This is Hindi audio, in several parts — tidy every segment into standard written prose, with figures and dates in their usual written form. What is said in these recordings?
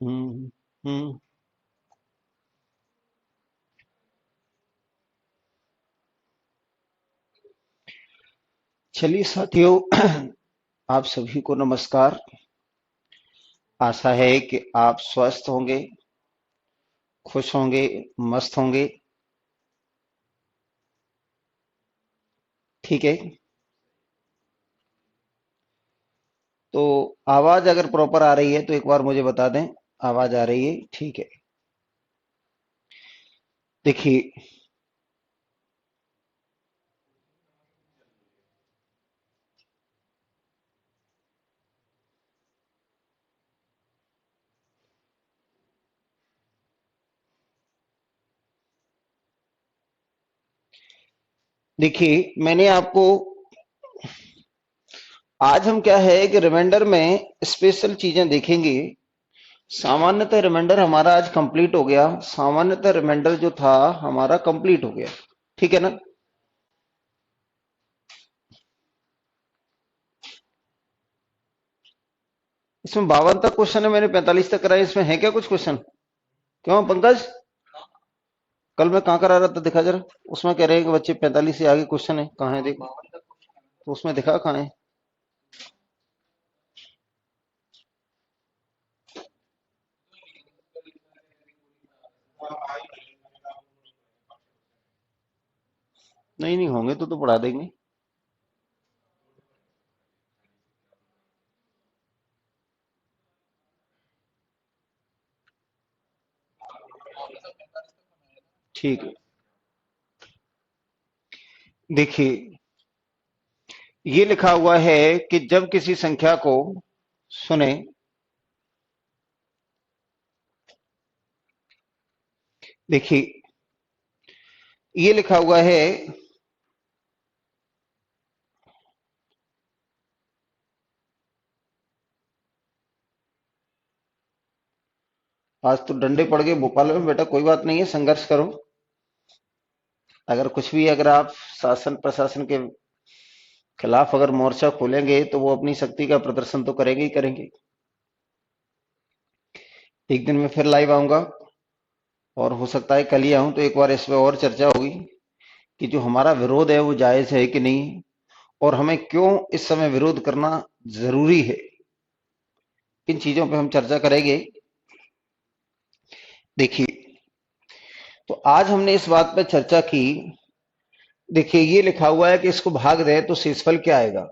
हम्म। हम्म। चलिए साथियों, आप सभी को नमस्कार। आशा है कि आप स्वस्थ होंगे, खुश होंगे, मस्त होंगे। ठीक है। तो आवाज अगर प्रॉपर आ रही है तो एक बार मुझे बता दें। आवाज आ रही है? ठीक है। देखिए। देखिए, मैंने आपको आज हम क्या है कि रिमाइंडर में स्पेशल चीजें देखेंगे। सामान्यतः रिमाइंडर हमारा आज कंप्लीट हो गया। सामान्यतः रिमाइंडर जो था हमारा कंप्लीट हो गया। ठीक है ना? इसमें 52 तक क्वेश्चन है, मैंने 45 तक कराया। इसमें है क्या कुछ क्वेश्चन? क्यों पंकज? कल मैं कहाँ करा रहा था, दिखा जरा। उसमें कह रहे हैं कि बच्चे 45 से आगे क्वेश्चन है, कहाँ है देखो। तो उसमें दिखा कहाँ है? नहीं नहीं होंगे तो पढ़ा देंगे। ठीक है। देखिए, ये लिखा हुआ है कि जब किसी संख्या को, सुने, देखिए ये लिखा हुआ है। आज तो डंडे पड़ गए भोपाल में बेटा, कोई बात नहीं है, संघर्ष करो। अगर कुछ भी, अगर आप शासन प्रशासन के खिलाफ अगर मोर्चा खोलेंगे तो वो अपनी शक्ति का प्रदर्शन तो करेंगे ही करेंगे। एक दिन मैं फिर लाइव आऊंगा, और हो सकता है कल ही आऊं, तो एक बार इस पे और चर्चा होगी कि जो हमारा विरोध है वो जायज है कि नहीं, और हमें क्यों इस समय विरोध करना जरूरी है। इन चीजों पे हम चर्चा करेंगे। देखिए, तो आज हमने इस बात पर चर्चा की। देखिए, ये लिखा हुआ है कि इसको भाग दें तो शेषफल क्या आएगा।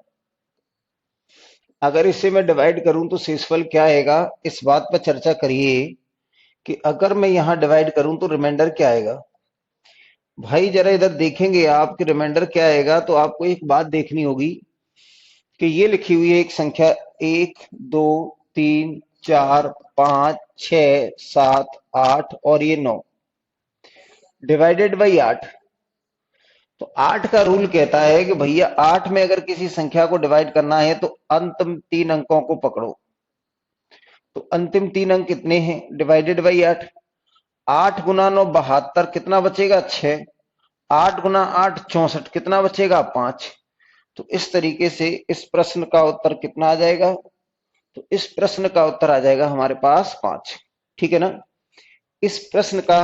अगर इसे मैं डिवाइड करूं तो शेषफल क्या आएगा, इस बात पर चर्चा करिए कि अगर मैं यहां डिवाइड करूं तो रिमाइंडर क्या आएगा। भाई जरा इधर देखेंगे आप कि रिमाइंडर क्या आएगा, तो आपको एक बात देखनी होगी कि ये लिखी हुई है एक संख्या, 1 2 3 4 5 6 7 8 और ये 9, डिवाइडेड बाई 8। तो 8 का रूल कहता है कि भैया 8 में अगर किसी संख्या को डिवाइड करना है तो अंतिम 3 अंकों को पकड़ो। तो अंतिम 3 अंक कितने हैं? Divided by 8। 8 गुना 9 72, कितना बचेगा? 6। 8 गुना 8 64, कितना बचेगा? 5। तो इस तरीके से इस प्रश्न का उत्तर कितना आ जाएगा? तो इस प्रश्न का उत्तर आ जाएगा हमारे पास 5। ठीक है ना? इस प्रश्न का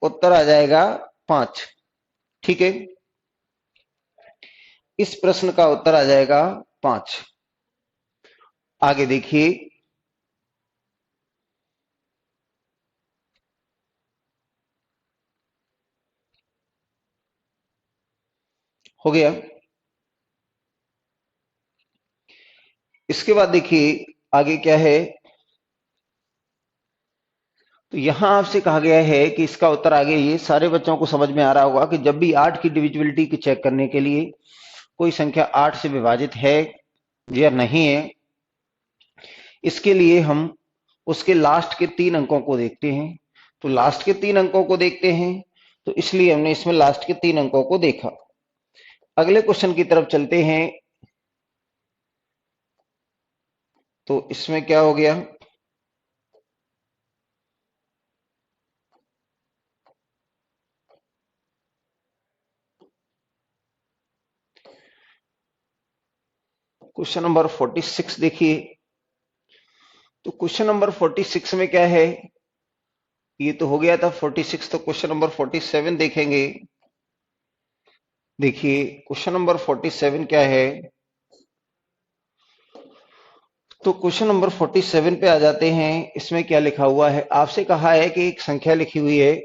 उत्तर आ जाएगा 5। ठीक है? इस प्रश्न का उत्तर आ जाएगा 5। आगे देखिए। हो गया। इसके बाद देखिए आगे क्या है। तो यहां आपसे कहा गया है कि इसका उत्तर आगे, ये सारे बच्चों को समझ में आ रहा होगा कि जब भी 8 की डिविजिबिलिटी की चेक करने के लिए कोई संख्या 8 से विभाजित है या नहीं है, इसके लिए हम उसके लास्ट के 3 अंकों को देखते हैं। तो लास्ट के 3 अंकों को देखते हैं, तो इसलिए हमने इसमें लास्ट के 3 अंकों को देखा। अगले क्वेश्चन की तरफ चलते हैं। तो इसमें क्या हो गया? क्वेश्चन नंबर 46 देखिए। तो क्वेश्चन नंबर 46 में क्या है, ये तो हो गया था 46, तो क्वेश्चन नंबर 47 देखेंगे। देखिए क्वेश्चन नंबर 47 क्या है, तो क्वेश्चन नंबर 47 पे आ जाते हैं। इसमें क्या लिखा हुआ है, आपसे कहा है कि एक संख्या लिखी हुई है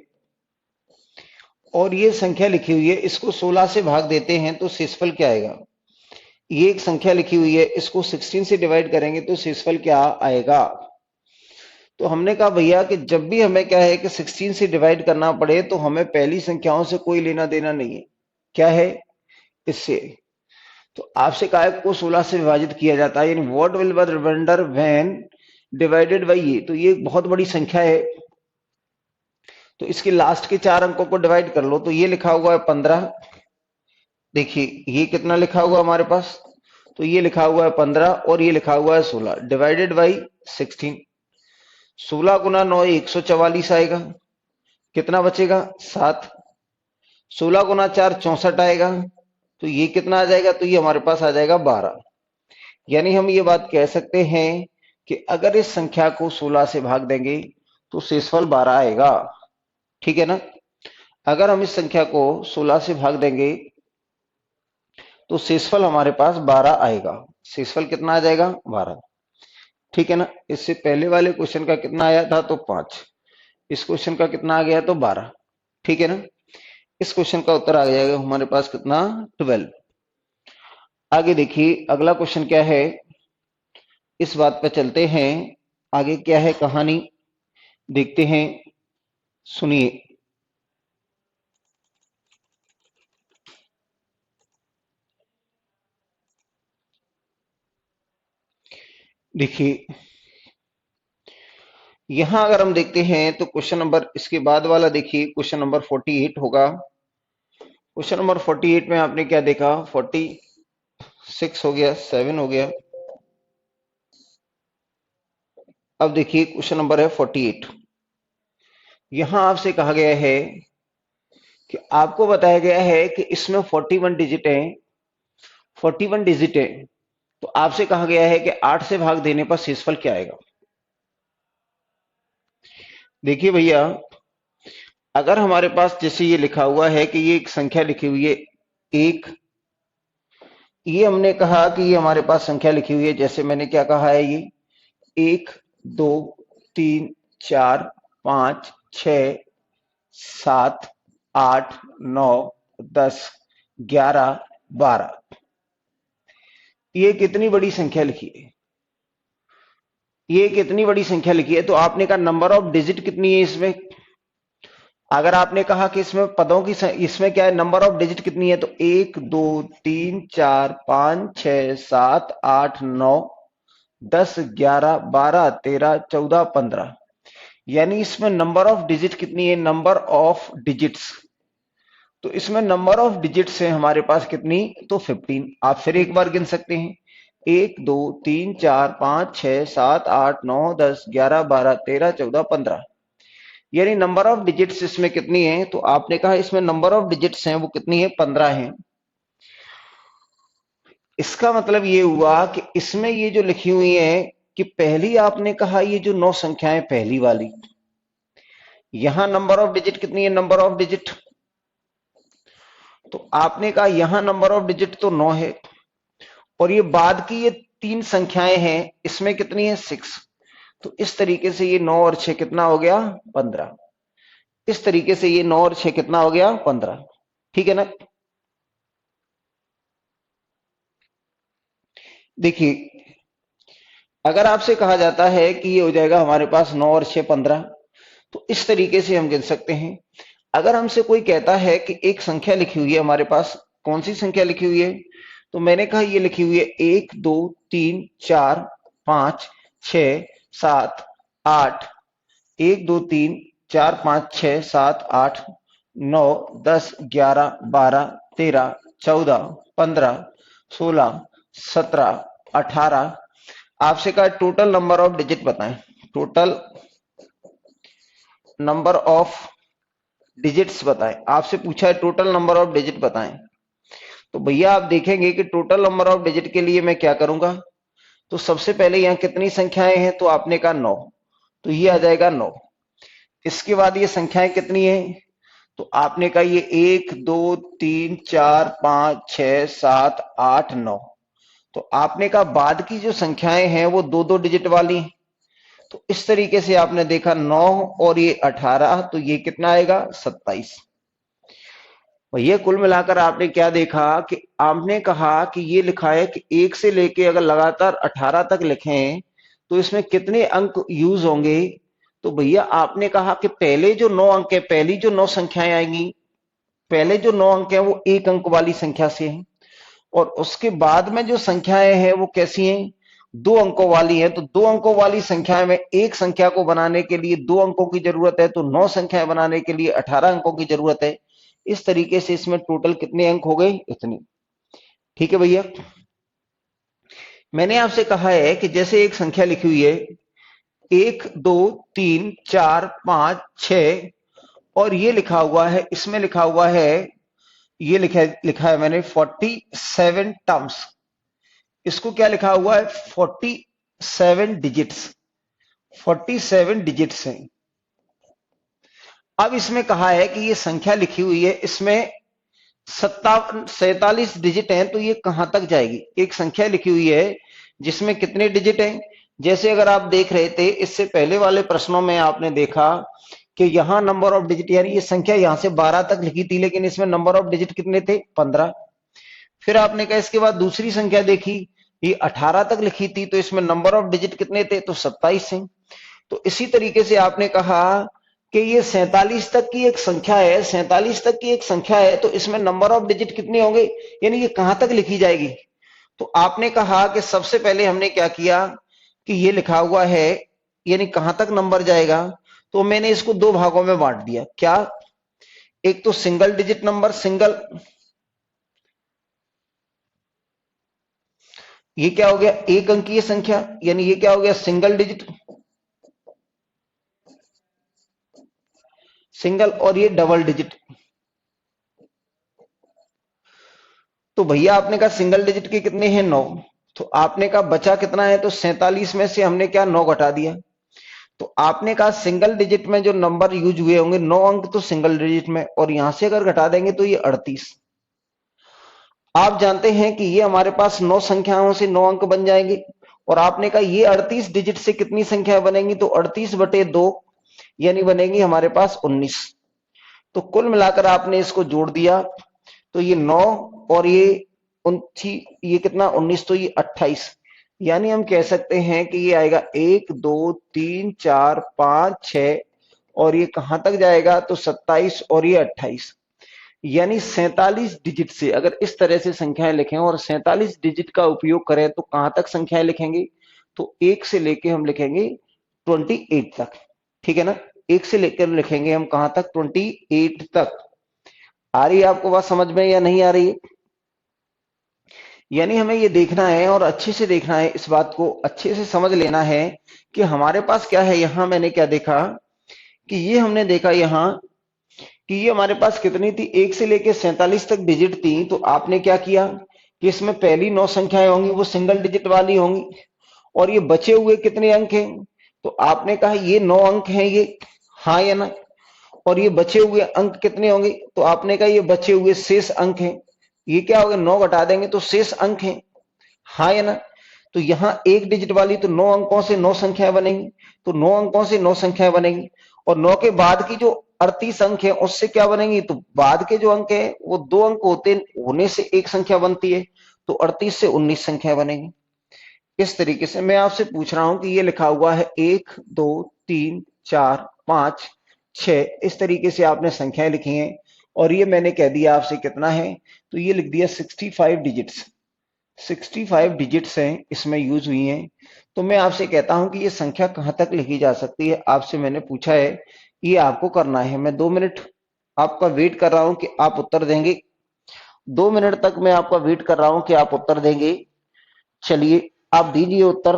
और ये संख्या लिखी हुई है, इसको 16 से भाग देते हैं तो शेषफल क्या आएगा। ये एक संख्या लिखी हुई है, इसको 16 से डिवाइड करेंगे तो शेषफल क्या आएगा। तो हमने कहा भैया कि जब भी हमें क्या है कि 16 से डिवाइड करना पड़े तो हमें पहली संख्याओं से कोई लेना देना नहीं है, क्या है इससे। तो आपसे कहा है को 16 से विभाजित किया जाता है, यानी what will be the remainder when divided by ये। तो ये एक बहुत बड़ी संख्या है, तो इसके लास्ट के 4 अंकों को डिवाइड कर लो। तो ये लिखा हुआ है 15, देखिए ये कितना लिखा हुआ हमारे पास, तो ये लिखा हुआ है 15 और ये लिखा हुआ है 16 डिवाइडेड बाई 16। 16 गुना 9 144 आएगा, कितना बचेगा 7। 16 गुना 4 64 आएगा, तो ये कितना आ जाएगा, तो ये हमारे पास आ जाएगा 12। यानी हम ये बात कह सकते हैं कि अगर इस संख्या को 16 से भाग देंगे तो शेषफल 12 आएगा, ठीक है ना। अगर हम इस संख्या को 16 से भाग देंगे तो शेषफल हमारे पास 12 आएगा। शेषफल कितना आ जाएगा 12, ठीक है ना। इससे पहले वाले क्वेश्चन का कितना आया था, तो 5। इस क्वेश्चन का कितना आ गया, तो 12, ठीक है ना। इस क्वेश्चन का उत्तर आ जाएगा हमारे पास कितना 12। आगे देखिए अगला क्वेश्चन क्या है, इस बात पर चलते हैं। आगे क्या है कहानी, देखते हैं, सुनिए। देखिए यहां अगर हम देखते हैं तो क्वेश्चन नंबर इसके बाद वाला देखिए, क्वेश्चन नंबर 48 होगा। क्वेश्चन नंबर 48 में आपने क्या देखा, 46 हो गया, 7 हो गया। अब देखिए क्वेश्चन नंबर है 48। यहां आपसे कहा गया है कि आपको बताया गया है कि इसमें 41 डिजिट है, 41 डिजिट है। तो आपसे कहा गया है कि 8 से भाग देने पर शेषफल क्या आएगा। देखिए भैया, अगर हमारे पास जैसे ये लिखा हुआ है कि ये एक संख्या लिखी हुई है एक, ये हमने कहा कि ये हमारे पास संख्या लिखी हुई है, जैसे मैंने क्या कहा है, ये 1 2 3 4 5 6 7 8 9 10 11 12, ये कितनी बड़ी संख्या लिखी है, ये कितनी बड़ी संख्या लिखी है। तो आपने कहा नंबर ऑफ डिजिट कितनी है इसमें। अगर आपने कहा कि इसमें पदों की इसमें क्या है, नंबर ऑफ डिजिट कितनी है, तो 1 2 3 4 5 6 7 8 9 10 11 12 13 14 15, यानी इसमें नंबर ऑफ डिजिट कितनी है, नंबर ऑफ डिजिट्स। तो इसमें नंबर ऑफ डिजिट्स है हमारे पास कितनी, तो 15। आप फिर एक बार गिन सकते हैं, 1 2 3 4 5 6 7 8 9 10 11 12 13 14 15, यानी नंबर ऑफ डिजिट्स इसमें कितनी है। तो आपने कहा इसमें नंबर ऑफ डिजिट्स हैं वो कितनी है, 15 है। इसका मतलब ये हुआ कि इसमें ये जो लिखी हुई है कि पहली आपने कहा ये जो 9 संख्याएं पहली वाली, यहां नंबर ऑफ डिजिट कितनी है, नंबर ऑफ डिजिट, तो आपने कहा यहां नंबर ऑफ डिजिट तो 9 है, और ये बाद की ये 3 संख्याएं हैं इसमें कितनी है 6। तो इस तरीके से ये 9 और 6 कितना हो गया 15। इस तरीके से ये 9 और 6 कितना हो गया 15, ठीक है ना। देखिए अगर आपसे कहा जाता है कि ये हो जाएगा हमारे पास 9 और 6 15, तो इस तरीके से हम गिन सकते हैं। अगर हमसे कोई कहता है कि एक संख्या लिखी हुई है हमारे पास, कौन सी संख्या लिखी हुई है, तो मैंने कहा ये लिखी हुई है 1 2 3 4 5 6 7 8, 1 2 3 4 5 6 7 8 9 10 11 12 13 14 15 16 17 18, आपसे कहा टोटल नंबर ऑफ डिजिट बताएं, टोटल नंबर ऑफ डिजिट्स बताएं। आपसे पूछा है टोटल नंबर ऑफ डिजिट बताएं। तो भैया आप देखेंगे कि टोटल नंबर ऑफ डिजिट के लिए मैं क्या करूंगा, तो सबसे पहले यहाँ कितनी संख्याएं हैं, तो आपने कहा 9, तो ये आ जाएगा 9। इसके बाद ये संख्याएं कितनी है, तो आपने कहा ये 1 2 3 4 5 6 7 8 9। तो आपने कहा बाद की जो संख्याएं हैं वो दो दो डिजिट वाली हैं। तो इस तरीके से आपने देखा 9 और ये 18, तो ये कितना आएगा 27। भैया कुल मिलाकर आपने क्या देखा कि आपने कहा कि ये लिखा है कि 1 से लेके अगर लगातार 18 तक लिखें तो इसमें कितने अंक यूज होंगे। तो भैया आपने कहा कि पहले जो 9 अंक है, पहली जो 9 संख्याएं आएंगी, पहले जो 9 अंक है वो 1 अंक वाली संख्या से है, और उसके बाद में जो संख्याएं हैं वो कैसी हैं, 2 अंकों वाली है। तो 2 अंकों वाली संख्या में एक संख्या को बनाने के लिए 2 अंकों की जरूरत है, तो 9 संख्याएं बनाने के लिए 18 अंकों की जरूरत है। इस तरीके से इसमें टोटल कितने अंक हो गए, इतने। ठीक है भैया, मैंने आपसे कहा है कि जैसे एक संख्या लिखी हुई है 1 2 3 4 5 6, और ये लिखा हुआ है, इसमें लिखा हुआ है, ये लिखा है मैंने 47 टर्म्स। इसको क्या लिखा हुआ है, 47 डिजिट्स, 47 डिजिट्स हैं। अब इसमें कहा है कि ये संख्या लिखी हुई है, इसमें 47 डिजिट हैं, तो ये कहां तक जाएगी। एक संख्या लिखी हुई है जिसमें कितने डिजिट हैं, जैसे अगर आप देख रहे थे इससे पहले वाले प्रश्नों में आपने देखा कि यहां नंबर ऑफ डिजिट, यानी ये संख्या यहां से 12 तक लिखी थी, लेकिन इसमें नंबर ऑफ डिजिट कितने थे, 15। फिर आपने कहा इसके बाद दूसरी संख्या देखी, ये 18 तक लिखी थी, तो इसमें नंबर ऑफ डिजिट कितने थे, तो 27 हैं। तो इसी तरीके से आपने कहा कि ये 47 तक की एक संख्या है, 47 तक की एक संख्या है, तो इसमें नंबर ऑफ डिजिट कितने होंगे, यानी ये कहां तक लिखी जाएगी। तो आपने कहा कि सबसे पहले हमने क्या किया कि ये लिखा हुआ है, यानी कहां तक नंबर जाएगा, तो मैंने इसको दो भागों में बांट दिया। क्या, एक तो सिंगल डिजिट नंबर, सिंगल, ये क्या हो गया, एक अंकीय संख्या, यानी ये क्या हो गया, सिंगल डिजिट, सिंगल, और ये डबल डिजिट। तो भैया आपने कहा सिंगल डिजिट के कितने हैं, 9। तो आपने कहा बचा कितना है, तो 47 में से हमने क्या 9 घटा दिया। तो आपने कहा सिंगल डिजिट में जो नंबर यूज हुए होंगे 9 अंक तो सिंगल डिजिट में, और यहां से अगर घटा देंगे तो ये 38। आप जानते हैं कि ये हमारे पास 9 संख्याओं से 9 अंक बन जाएंगे, और आपने कहा ये 38 डिजिट से कितनी संख्या बनेंगी, तो 38/2 यानी बनेगी हमारे पास 19। तो कुल मिलाकर आपने इसको जोड़ दिया, तो ये 9 और ये 29, ये कितना 19, तो ये 28। यानी हम कह सकते हैं कि ये आएगा 1 2 3 4 5 6, और ये कहां तक जाएगा, तो 27 और ये 28। यानी 47 डिजिट से अगर इस तरह से संख्याएं लिखें और 47 डिजिट का उपयोग करें तो कहां तक संख्याएं लिखेंगे, तो 1 से लेके हम लिखेंगे 28 तक। ठीक है ना, 1 से लेकर लिखेंगे हम कहां तक, 28 तक। आ रही है आपको बात समझ में या नहीं आ रही है। यानी हमें ये देखना है और अच्छे से देखना है, इस बात को अच्छे से समझ लेना है कि हमारे पास क्या है। यहां मैंने क्या देखा कि ये हमने देखा यहां कि ये हमारे पास कितनी थी, 1 से लेके 47 तक डिजिट थी। तो आपने क्या किया कि इसमें पहली 9 संख्याएं होंगी वो सिंगल डिजिट वाली होंगी, और ये बचे हुए कितने अंक हैं, तो आपने कहा ये 9 अंक हैं, ये हाँ या ना। और ये बचे हुए अंक कितने होंगे, तो आपने कहा ये बचे हुए शेष अंक हैं। ये क्या हो गया, 9 घटा देंगे तो शेष अंक हैं, हाँ या ना। तो यहाँ एक डिजिट वाली तो 9 अंकों से 9 संख्याएं बनेंगी, तो 9 अंकों से 9 संख्याएं बनेंगी, और 9 के बाद की जो 38 अंक है उससे क्या बनेंगी, तो बाद के जो अंक है वो 2 अंक होने से एक संख्या बनती है, तो 38 से 19 संख्या बनेगी। इस तरीके से मैं आपसे पूछ रहा हूं कि ये लिखा हुआ है 1 2 3 4 5 6, इस तरीके से आपने संख्याएं लिखी हैं, और ये मैंने कह दिया आपसे कितना है, तो ये लिख दिया 65 डिजिट्स। 65 डिजिट्स हैं इसमें यूज हुई हैं। तो मैं आपसे कहता हूं कि ये संख्या कहां तक लिखी जा सकती है, आपसे मैंने पूछा है, ये आपको करना है। मैं 2 मिनट आपका वेट कर रहा हूं कि आप उत्तर देंगे। 2 मिनट तक मैं आपका वेट कर रहा हूं कि आप उत्तर देंगे। चलिए आप दीजिए उत्तर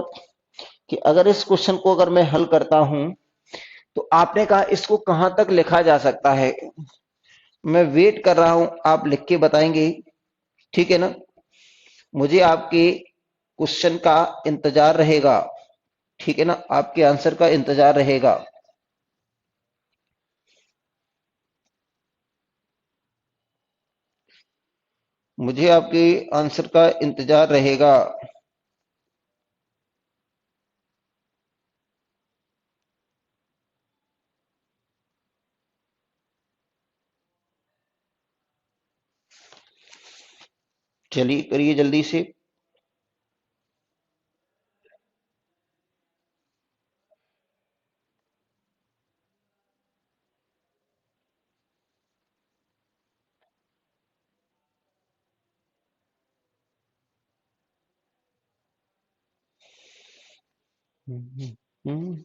कि अगर इस क्वेश्चन को अगर मैं हल करता हूं तो आपने कहा इसको कहां तक लिखा जा सकता है। मैं वेट कर रहा हूं, आप लिख के बताएंगे, ठीक है ना। मुझे आपके क्वेश्चन का इंतजार रहेगा, ठीक है ना, आपके आंसर का इंतजार रहेगा। मुझे आपके आंसर का इंतजार रहेगा। चलिए करिए जल्दी से। हम्म, हम्म,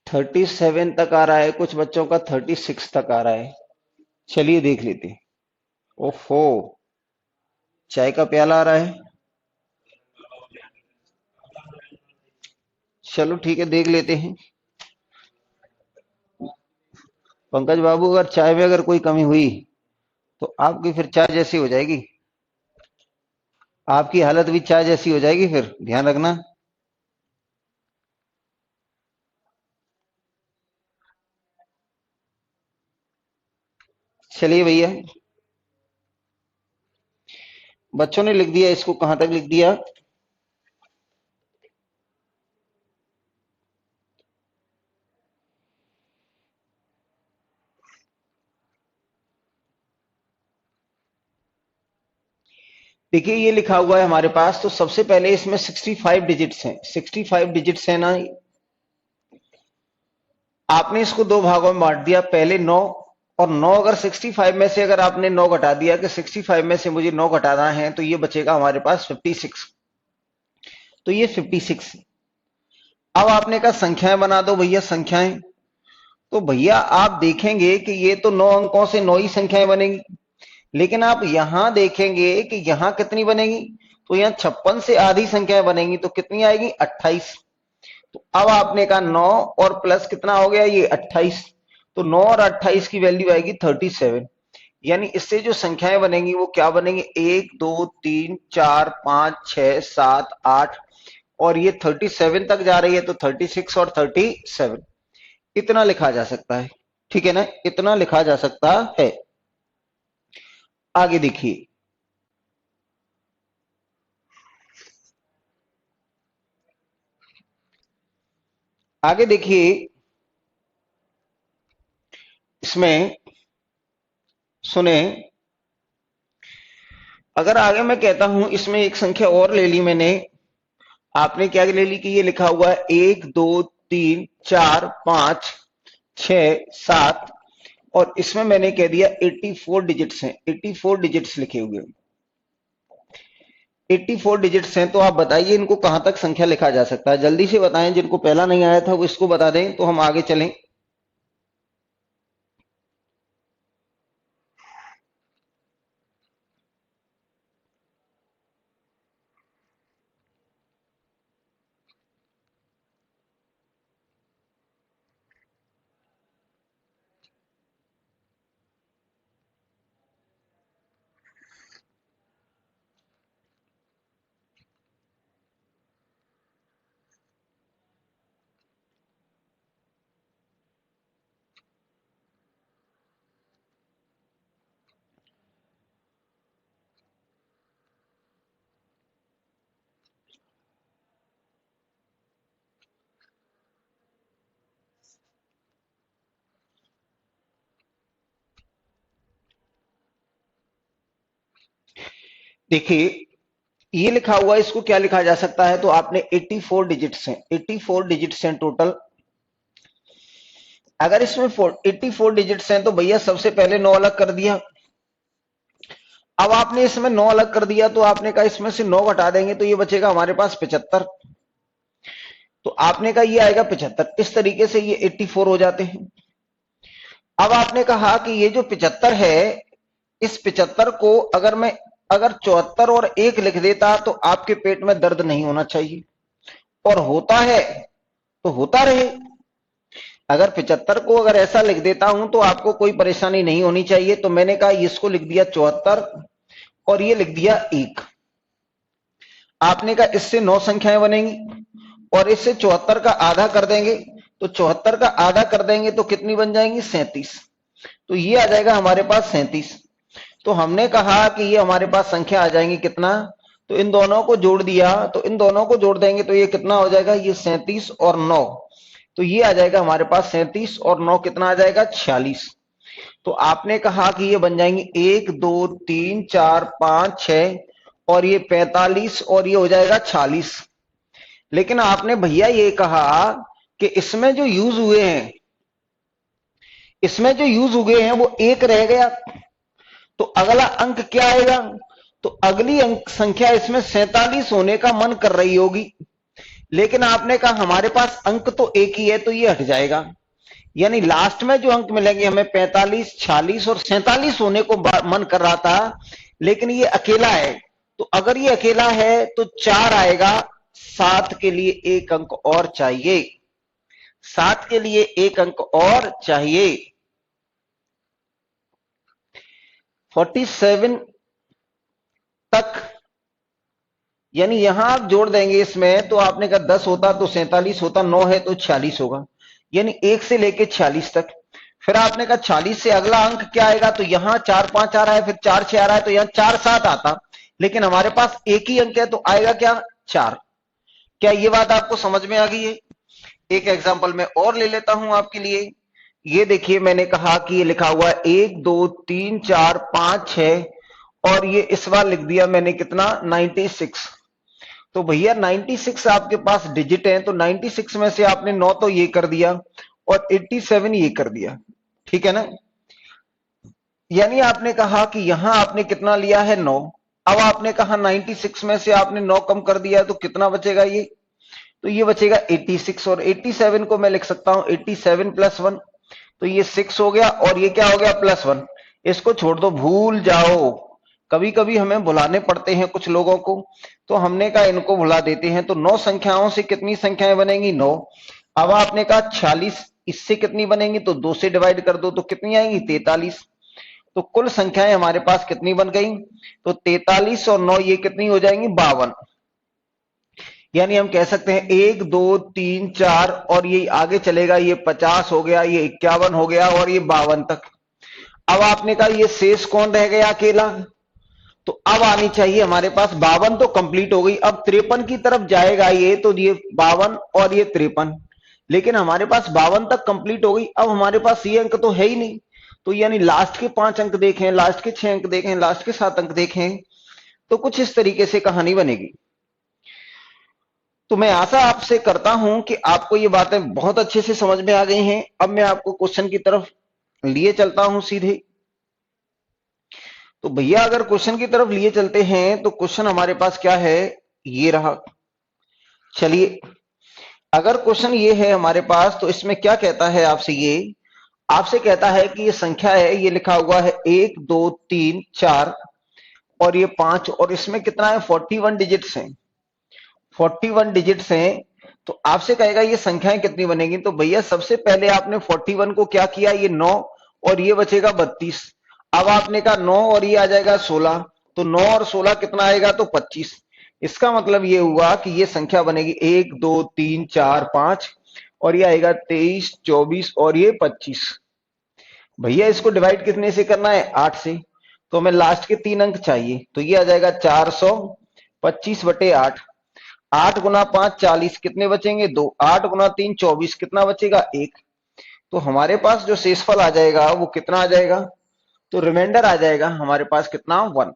37 तक आ रहा है, कुछ बच्चों का 36 तक आ रहा है। चलिए देख लेते हैं। ओफो, चाय का प्याला आ रहा है। चलो ठीक है, देख लेते हैं। पंकज बाबू, अगर चाय में अगर कोई कमी हुई तो आपकी फिर चाय जैसी हो जाएगी, आपकी हालत भी चाय जैसी हो जाएगी, फिर ध्यान रखना। चलिए भैया, बच्चों ने लिख दिया, इसको कहां तक लिख दिया? देखिए ये लिखा हुआ है हमारे पास, तो सबसे पहले इसमें 65 डिजिट्स हैं। 65 डिजिट्स है ना, आपने इसको दो भागों में बांट दिया, पहले 9 और 9, अगर 65 में से अगर आपने 9 घटा दिया कि 65 में से मुझे 9 घटाना है, तो ये बचेगा हमारे पास 56। तो ये 56। अब आपने कहा संख्याएं बना दो भैया, संख्याएं। तो भैया आप देखेंगे कि ये तो 9 अंकों से 9 ही संख्याएं बनेगी, लेकिन आप यहां देखेंगे कि यहां कितनी बनेगी, तो यहां 56 से आधी संख्याएं बनेगी, तो कितनी आएगी? 28। तो अब आपने कहा 9 और प्लस कितना हो गया, ये 28। तो 9 और 28 की वैल्यू आएगी 37। यानी इससे जो संख्याएं बनेंगी वो क्या बनेंगी? 1 2 3 4 5 6 7 8, और ये 37 तक जा रही है, तो 36 और 37, इतना लिखा जा सकता है। ठीक है ना, इतना लिखा जा सकता है। आगे देखिए, आगे देखिए, इसमें सुने, अगर आगे मैं कहता हूं इसमें एक संख्या और ले ली मैंने, आपने क्या ले ली कि ये लिखा हुआ है 1 2 3 4 5 6 7, और इसमें मैंने कह दिया 84 डिजिट्स हैं, 84 डिजिट्स लिखे हुए हैं। 84 डिजिट्स हैं, तो आप बताइए इनको कहां तक संख्या लिखा जा सकता है? जल्दी से बताएं, जिनको पहला नहीं आया था वो इसको बता दें, तो हम आगे चलें। देखिए ये लिखा हुआ है, इसको क्या लिखा जा सकता है? तो आपने 84 डिजिट्स हैं, 84 डिजिट्स हैं टोटल। अगर इसमें 84 डिजिट्स हैं, तो भैया सबसे पहले 9 अलग कर दिया। अब आपने इसमें 9 अलग कर दिया, तो आपने कहा इसमें से 9 घटा देंगे, तो ये बचेगा हमारे पास 75। तो आपने कहा ये आएगा 75। इस तरीके से ये 84 हो जाते हैं। अब आपने कहा कि ये जो 75 है, इस 75 को अगर मैं, अगर 74 और 1 लिख देता तो आपके पेट में दर्द नहीं होना चाहिए, और होता है तो होता रहे। अगर 75 को अगर ऐसा लिख देता हूं तो आपको कोई परेशानी नहीं होनी चाहिए। तो मैंने कहा इसको लिख दिया 74 और ये लिख दिया 1। आपने कहा इससे 9 संख्याएं बनेंगी और इससे 74 का आधा कर देंगे, तो 74 का आधा कर देंगे तो कितनी बन जाएंगी? 37। तो ये आ जाएगा हमारे पास 37। तो हमने कहा कि ये हमारे पास संख्या आ जाएंगी कितना, तो इन दोनों को जोड़ दिया, तो इन दोनों को जोड़ देंगे तो ये कितना हो जाएगा? ये 37 और 9, तो ये आ जाएगा हमारे पास 37 और 9 कितना आ जाएगा? 46। तो आपने कहा कि ये बन जाएंगी 1 2 3 4 5 6 और ये 45 और ये हो जाएगा 46। लेकिन आपने भैया ये कहा कि इसमें जो यूज हुए हैं, इसमें जो यूज हुए हैं वो 1 रह गया, तो अगला अंक क्या आएगा? तो अगली अंक संख्या इसमें 47 होने का मन कर रही होगी, लेकिन आपने कहा हमारे पास अंक तो एक ही है, तो ये हट जाएगा। यानी लास्ट में जो अंक मिलेंगे हमें 45 46 और 47 होने को मन कर रहा था, लेकिन ये अकेला है। तो अगर ये अकेला है तो 4 आएगा, 7 के लिए एक अंक और चाहिए, 7 के लिए एक अंक और चाहिए। 47 तक, यानी यहां आप जोड़ देंगे इसमें, तो आपने कहा 10 होता तो 47 होता, 9 है तो 46 होगा, यानी 1 से लेके 46 तक। फिर आपने कहा 40 से अगला अंक क्या आएगा? तो यहां 4 5 आ रहा है, फिर 4 6 आ रहा है, तो यहां 4 7 आता, लेकिन हमारे पास एक ही अंक है, तो आएगा क्या? 4। क्या ये बात आपको समझ में आ गई है? एक एग्जांपल मैं और ले लेता हूं आपके लिए। ये देखिए, मैंने कहा कि ये लिखा हुआ है 1 2 3 4 5 6 और ये इस बार लिख दिया मैंने कितना? 96। तो भैया 96 आपके पास डिजिट है, तो 96 में से आपने 9 तो ये कर दिया और 87 ये कर दिया, ठीक है ना? यानी आपने कहा कि यहां आपने कितना लिया है? 9। अब आपने कहा 96 में से आपने 9 कम कर दिया, तो कितना बचेगा ये? तो ये बचेगा 86 और 87 को मैं लिख सकता हूं 87 प्लस 1, तो ये 6 हो गया और ये क्या हो गया? प्लस 1। इसको छोड़ दो, भूल जाओ। कभी कभी हमें भुलाने पड़ते हैं कुछ लोगों को, तो हमने कहा इनको भुला देते हैं। तो 9 संख्याओं से कितनी संख्याएं बनेंगी? 9। अब आपने कहा 46 इससे कितनी बनेंगी? तो 2 से डिवाइड कर दो, तो कितनी आएंगी? 43। तो कुल संख्याएं हमारे पास कितनी बन गई? तो 43 और 9 ये कितनी हो जाएंगी? 52। यानी हम कह सकते हैं 1 2 3 4 और ये आगे चलेगा, ये 50 हो गया, ये 51 हो गया और ये 52 तक। अब आपने कहा ये शेष कौन रह गया? अकेला। तो अब आनी चाहिए हमारे पास 52, तो कंप्लीट हो गई। अब 53 की तरफ जाएगा ये, तो ये 52 और ये 53, लेकिन हमारे पास 52 तक कंप्लीट हो गई। अब हमारे पास ये अंक तो है ही नहीं, तो यानी लास्ट के 5 अंक देखें, लास्ट के 6 अंक देखें, लास्ट के 7 अंक देखें, तो कुछ इस तरीके से कहानी बनेगी। तो मैं आशा आपसे करता हूं कि आपको ये बातें बहुत अच्छे से समझ में आ गई हैं। अब मैं आपको क्वेश्चन की तरफ लिए चलता हूं सीधे। तो भैया अगर क्वेश्चन की तरफ लिए चलते हैं, तो क्वेश्चन हमारे पास क्या है? ये रहा। चलिए, अगर क्वेश्चन ये है हमारे पास, तो इसमें क्या कहता है आपसे? ये आपसे कहता है कि ये संख्या है, ये लिखा हुआ है 1 2 3 4 और ये 5 और इसमें कितना है? 41 डिजिट्स हैं, 41 डिजिट्स हैं। तो आपसे कहेगा ये संख्याएं कितनी बनेगी? तो भैया सबसे पहले आपने 41 को क्या किया? ये 9 और ये बचेगा 32। अब आपने कहा 9 और ये आ जाएगा 16, तो 9 और 16 कितना आएगा? तो 25। इसका मतलब ये हुआ कि ये संख्या बनेगी 1 2 3 4 5 और ये आएगा 23 24 और ये 25। भैया इसको डिवाइड कितने से करना है? 8 से। तो हमें लास्ट के 3 अंक चाहिए, तो ये आ जाएगा 425/8। 8 गुना 5 40, कितने बचेंगे? 2। 8 गुना 3 24, कितना बचेगा? 1। तो हमारे पास जो शेषफल आ जाएगा वो कितना आ जाएगा? तो रिमाइंडर आ जाएगा हमारे पास कितना? 1।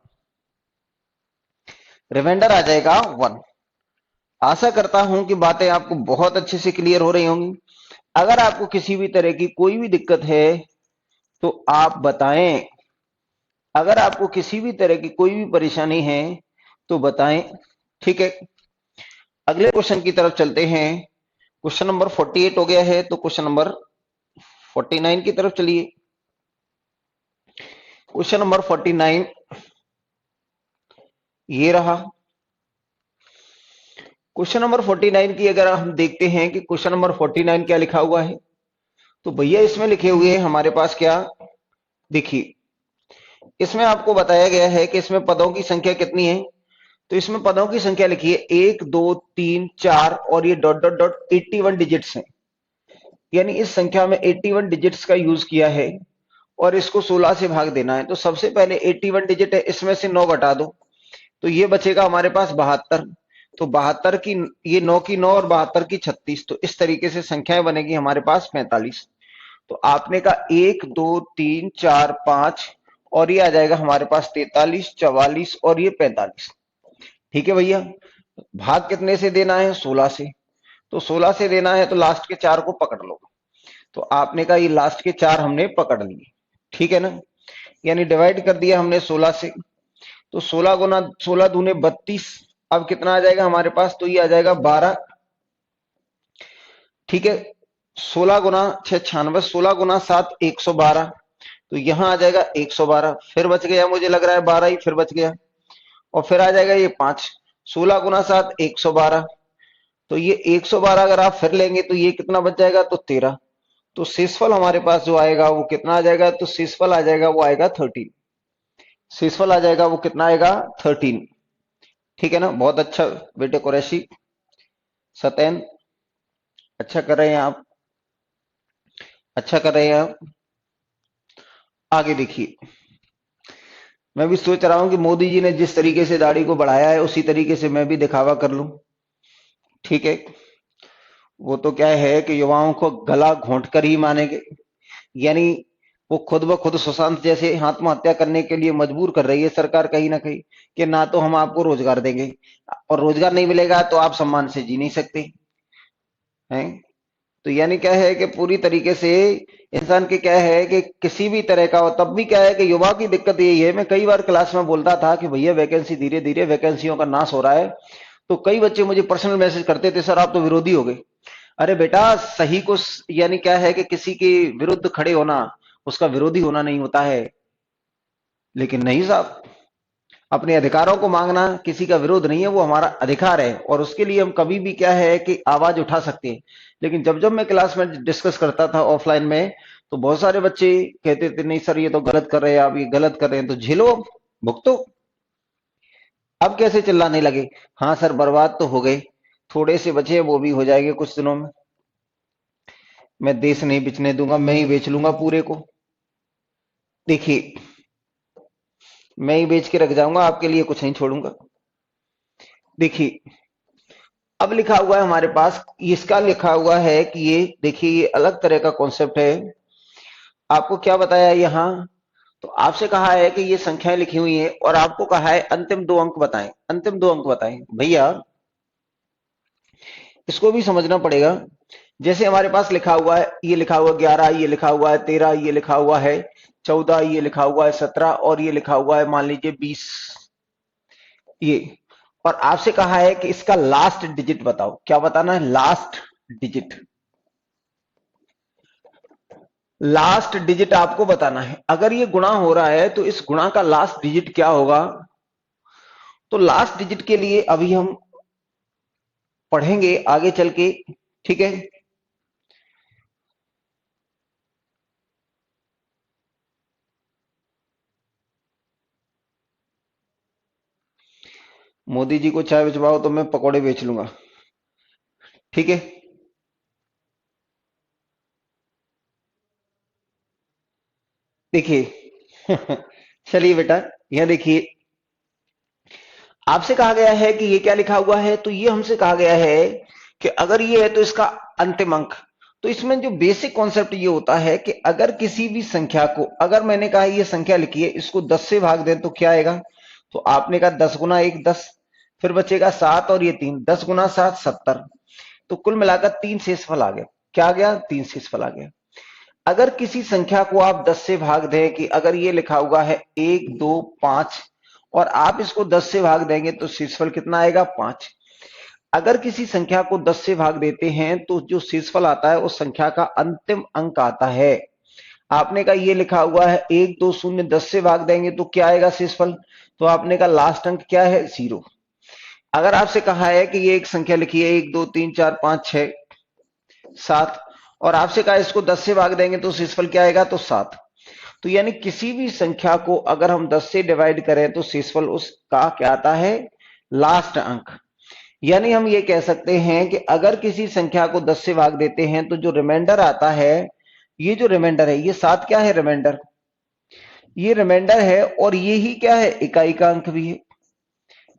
रिमाइंडर आ जाएगा 1। आशा करता हूं कि बातें आपको बहुत अच्छे से क्लियर हो रही होंगी। अगर आपको किसी भी तरह की कोई भी दिक्कत है तो आप बताएं। अगर आपको किसी भी तरह की कोई भी परेशानी है तो बताएं, ठीक है? अगले क्वेश्चन की तरफ चलते हैं। क्वेश्चन नंबर 48 हो गया है, तो क्वेश्चन नंबर 49 की तरफ चलिए। क्वेश्चन नंबर 49 ये रहा। क्वेश्चन नंबर 49 की अगर हम देखते हैं कि क्वेश्चन नंबर 49 क्या लिखा हुआ है, तो भैया इसमें लिखे हुए हैं हमारे पास क्या, देखिए इसमें आपको बताया गया है कि इसमें पदों की संख्या कितनी है। तो इसमें पदों की संख्या लिखिए 1 2 3 4 और ये डॉट डॉट डॉट 81 डिजिट्स हैं। यानी इस संख्या में 81 डिजिट्स का यूज किया है और इसको 16 से भाग देना है। तो सबसे पहले 81 डिजिट है, इसमें से 9 घटा दो तो ये बचेगा हमारे पास 72। तो 72 की, ये 9 की 9 और 72 की 36। तो इस तरीके से संख्याएं बनेगी हमारे पास 45। तो आपने का 1 2 3 4 5 और ये आ जाएगा हमारे पास 43 44 और ये 45। ठीक है भैया, भाग कितने से देना है, 16 से। तो 16 से देना है तो लास्ट के 4 को पकड़ लो। तो आपने का ये लास्ट के 4 हमने पकड़ लिए, ठीक है ना। यानी डिवाइड कर दिया हमने 16 से। तो 16 गुना 16 दूने 32। अब कितना आ जाएगा हमारे पास, तो ये आ जाएगा 12। ठीक है, 16 गुना 6 96, 16 गुना 7 112। तो यहां आ जाएगा 112। फिर बच गया, मुझे लग रहा है 12 ही फिर बच गया। और फिर आ जाएगा ये 5। 16 गुना 7 112। तो ये 112 अगर आप फिर लेंगे तो ये कितना बच जाएगा, तो 13। तो शेषफल हमारे पास जो आएगा वो कितना आ जाएगा, तो शेषफल आ जाएगा वो आएगा 13। शेषफल आ जाएगा वो कितना आएगा, 13। ठीक है ना, बहुत अच्छा बेटे कुरैशी, सतैन, अच्छा कर रहे हैं आप, अच्छा कर रहे हैं आप। आगे देखिए, मैं भी सोच रहा हूं कि मोदी जी ने जिस तरीके से दाढ़ी को बढ़ाया है उसी तरीके से मैं भी दिखावा कर लूं। ठीक है, वो तो क्या है कि युवाओं को गला घोंट कर ही मानेंगे। यानी वो खुद ब खुद सुशांत जैसे आत्महत्या करने के लिए मजबूर कर रही है सरकार कहीं ना कहीं, कि ना तो हम आपको रोजगार देंगे और रोजगार नहीं मिलेगा तो आप सम्मान से जी नहीं सकते हैं। तो यानी क्या है कि पूरी तरीके से इंसान के क्या है कि किसी भी तरह का हो, तब भी क्या है कि युवा की दिक्कत यही है। मैं कई बार क्लास में बोलता था कि भैया वैकेंसी, धीरे धीरे वैकेंसियों का नाश हो रहा है। तो कई बच्चे मुझे पर्सनल मैसेज करते थे, सर आप तो विरोधी हो गए। अरे बेटा, सही को यानी क्या है कि किसी के विरुद्ध खड़े होना उसका विरोधी होना नहीं होता है। लेकिन नहीं साहब, अपने अधिकारों को मांगना किसी का विरोध नहीं है, वो हमारा अधिकार है और उसके लिए हम कभी भी क्या है कि आवाज उठा सकते हैं। लेकिन जब जब मैं क्लास में डिस्कस करता था ऑफलाइन में, तो बहुत सारे बच्चे कहते थे नहीं सर ये तो गलत कर रहे हैं आप, ये गलत कर रहे हैं, तो झेलो, भुगतो। अब कैसे चिल्लाने लगे, हाँ सर बर्बाद तो हो गए, थोड़े से बचे वो भी हो जाएंगे कुछ दिनों में। मैं देश नहीं बेचने दूंगा, मैं ही बेच लूंगा पूरे को। देखिए, मैं ही बेच के रख जाऊंगा, आपके लिए कुछ नहीं छोड़ूंगा। देखिए, अब लिखा हुआ है हमारे पास, इसका लिखा हुआ है कि ये देखिए ये अलग तरह का कॉन्सेप्ट है। आपको क्या बताया यहां, तो आपसे कहा है कि ये संख्याएं लिखी हुई है और आपको कहा है अंतिम 2 अंक बताएं, अंतिम 2 अंक बताएं। भैया इसको भी समझना पड़ेगा। जैसे हमारे पास लिखा हुआ है, ये लिखा हुआ 11, ये लिखा हुआ है 13, ये लिखा हुआ है 14, ये लिखा हुआ है 17 और ये लिखा हुआ है मान लीजिए 20। ये, और आपसे कहा है कि इसका लास्ट डिजिट बताओ। क्या बताना है, लास्ट डिजिट। लास्ट डिजिट आपको बताना है। अगर ये गुणा हो रहा है तो इस गुणा का लास्ट डिजिट क्या होगा। तो लास्ट डिजिट के लिए अभी हम पढ़ेंगे आगे चल के, ठीक है। मोदी जी को चाय बेचवाओ तो मैं पकौड़े बेच लूंगा, ठीक है। देखिए चलिए बेटा, यह देखिए आपसे कहा गया है कि ये क्या लिखा हुआ है, तो ये हमसे कहा गया है कि अगर ये है तो इसका अंतिम अंक। तो इसमें जो बेसिक कॉन्सेप्ट ये होता है कि अगर किसी भी संख्या को, अगर मैंने कहा ये संख्या लिखी है, इसको 10 से भाग दें तो क्या आएगा। तो आपने कहा 10 गुना 1 10, फिर बचेगा 7 और ये 3, 10 गुना 7 70। तो कुल मिलाकर 3 शेषफल आ गया। क्या आ गया, 3 शेषफल आ गया। अगर किसी संख्या को आप 10 से भाग दें, कि अगर ये लिखा हुआ है 1 2 5 और आप इसको 10 से भाग देंगे तो शेषफल कितना आएगा, 5। अगर किसी संख्या को 10 से भाग देते हैं तो जो शेषफल आता है उस संख्या का अंतिम अंक आता है। आपने कहा ये लिखा हुआ है 1 2 0, 10 से भाग देंगे तो क्या आएगा शेषफल। तो आपने कहा लास्ट अंक क्या है, 0। अगर आपसे कहा है कि ये एक संख्या लिखी है 1 2 3 4 5 6 7 और आपसे कहा इसको 10 से भाग देंगे तो शेषफल क्या आएगा, तो 7। तो यानी किसी भी संख्या को अगर हम 10 से डिवाइड करें तो शेषफल उसका क्या आता है, लास्ट अंक। यानी हम ये कह सकते हैं कि अगर किसी संख्या को 10 से भाग देते हैं तो जो रिमाइंडर आता है, ये जो रिमाइंडर है, ये 7 क्या है, रिमाइंडर, ये रिमाइंडर है। और ये ही क्या है, इकाई का अंक भी है,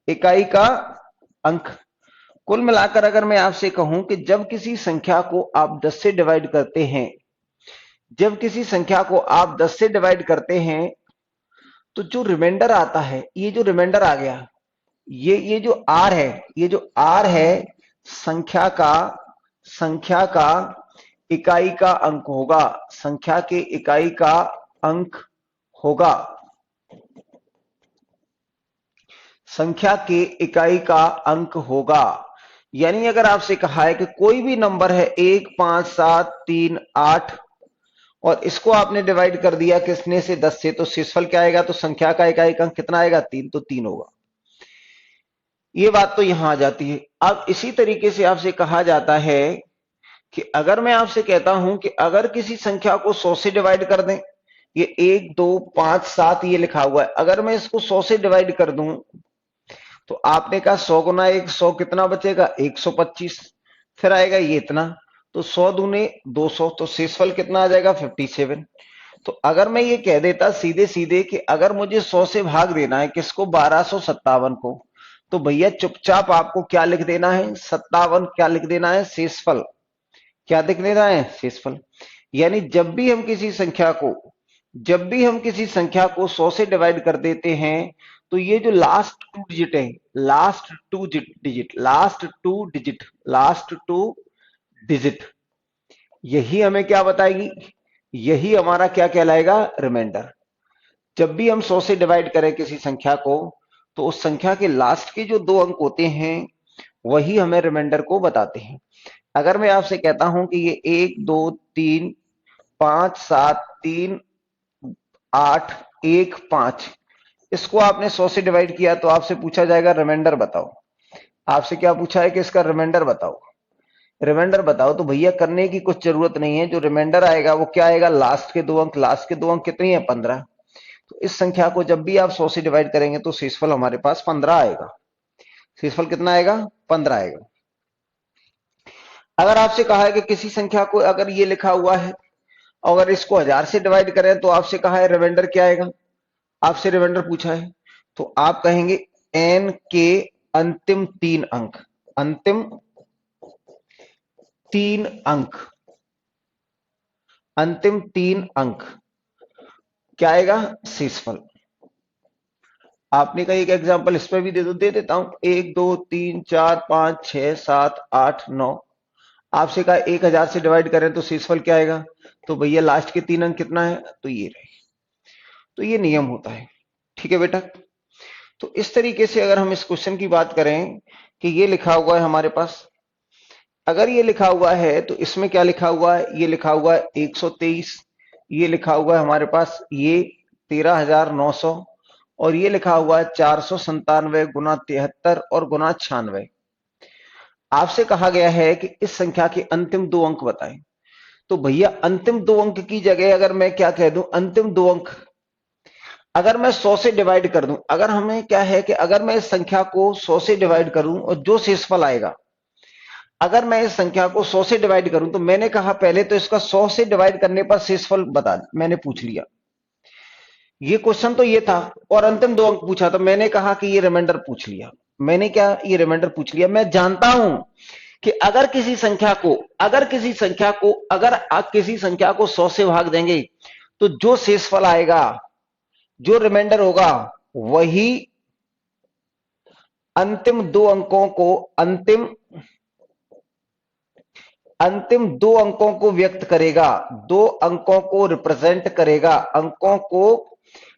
इकाई का अंक। कुल मिलाकर अगर मैं आपसे कहूं कि जब किसी संख्या को आप 10 से डिवाइड करते हैं, जब किसी संख्या को आप 10 से डिवाइड करते हैं तो जो रिमाइंडर आता है, ये जो रिमाइंडर आ गया, ये जो आर है, ये जो आर है संख्या का इकाई का अंक होगा, संख्या के इकाई का अंक होगा, संख्या के इकाई का अंक होगा। यानी अगर आपसे कहा है कि कोई भी नंबर है 1 5 7 3 8 और इसको आपने डिवाइड कर दिया किसने से, 10 से, तो शेषफल क्या आएगा, तो संख्या का इकाई का अंक कितना आएगा, 3, तो 3 होगा। ये बात तो यहां आ जाती है। अब इसी तरीके से आपसे कहा जाता है कि अगर मैं आपसे कहता हूं कि अगर किसी संख्या को 100 से डिवाइड कर दें, ये 1 2 5 7 ये लिखा हुआ है, अगर मैं इसको 100 से डिवाइड कर दूं तो आपने कहा 100 गुना 1 100 कितना बचेगा, 125, फिर आएगा ये इतना, तो 100 दूने 200, तो शेषफल कितना आ जाएगा, 57। तो अगर मैं ये कह देता सीधे सीधे कि अगर मुझे 100 से भाग देना है किसको, 1257 को, तो भैया चुपचाप आपको क्या लिख देना है, 57 क्या लिख देना है, शेषफल क्या लिख देना है, शेषफल। यानी जब भी हम किसी संख्या को, जब भी हम किसी संख्या को 100 से डिवाइड कर देते हैं तो ये जो लास्ट 2 डिजिट है, last 2 digit, last 2 digit, last 2 digit, यही हमें क्या बताएगी, यही हमारा क्या कहलाएगा, रिमाइंडर। जब भी हम 100 से डिवाइड करें किसी संख्या को तो उस संख्या के लास्ट के जो 2 अंक होते हैं वही हमें रिमाइंडर को बताते हैं। अगर मैं आपसे कहता हूं कि ये 1 2 3 5 7 3 8 1 5, इसको आपने 100 से डिवाइड किया तो आपसे पूछा जाएगा रिमाइंडर बताओ। आपसे क्या पूछा है कि इसका रिमाइंडर बताओ, रिमाइंडर बताओ। तो भैया करने की कुछ जरूरत नहीं है, जो रिमाइंडर आएगा वो क्या आएगा, लास्ट के 2 अंक, लास्ट के 2 अंक कितनी है, 15। तो इस संख्या को जब भी आप 100 से डिवाइड करेंगे तो शेषफल हमारे पास 15 आएगा। शेषफल कितना आएगा, 15 आएगा। अगर आपसे कहा है कि किसी संख्या को अगर ये लिखा हुआ है, अगर इसको 1000 से डिवाइड करें तो आपसे कहा है रिमाइंडर क्या आएगा, आपसे रिमाइंडर पूछा है, तो आप कहेंगे n के अंतिम 3 अंक, अंतिम 3 अंक, अंतिम 3 अंक क्या आएगा, शेषफल। आपने कहा एक एग्जांपल इस पे भी दे दो, दे देता हूं, 1 2 3 4 5 6 7 8 9, आपसे कहा 1000 से डिवाइड करें तो शेषफल क्या आएगा, तो भैया लास्ट के 3 अंक कितना है, तो ये रहे। तो ये नियम होता है, ठीक है बेटा। तो इस तरीके से अगर हम इस क्वेश्चन की बात करें कि ये लिखा हुआ है हमारे पास, अगर ये लिखा हुआ है तो इसमें क्या लिखा हुआ है, ये लिखा हुआ है 123, ये लिखा हुआ है हमारे पास ये 13,900 और ये लिखा हुआ है 497 गुना 73 और गुना 96। आपसे कहा गया है कि इस संख्या के अंतिम 2 अंक बताएं। तो भैया अंतिम 2 अंक की जगह अगर मैं क्या कह दूं, अंतिम 2 अंक अगर मैं 100 से डिवाइड कर दूं, अगर हमें क्या है कि अगर मैं इस संख्या को 100 से डिवाइड करूं और जो शेषफल आएगा, अगर मैं इस संख्या को 100 से डिवाइड करूं तो मैंने कहा पहले तो इसका 100 से डिवाइड करने पर शेषफल बता, मैंने पूछ लिया, ये क्वेश्चन तो ये था। और अंतिम 2 अंक पूछा तो मैंने कहा कि ये रिमाइंडर पूछ लिया, मैंने क्या, ये रिमाइंडर पूछ लिया। मैं जानता हूं कि अगर किसी संख्या को, अगर किसी संख्या को, अगर आप किसी संख्या को 100 से भाग देंगे तो जो शेषफल आएगा, जो रिमाइंडर होगा, वही अंतिम 2 अंकों को, अंतिम 2 अंकों को व्यक्त करेगा, 2 अंकों को रिप्रेजेंट करेगा, अंकों को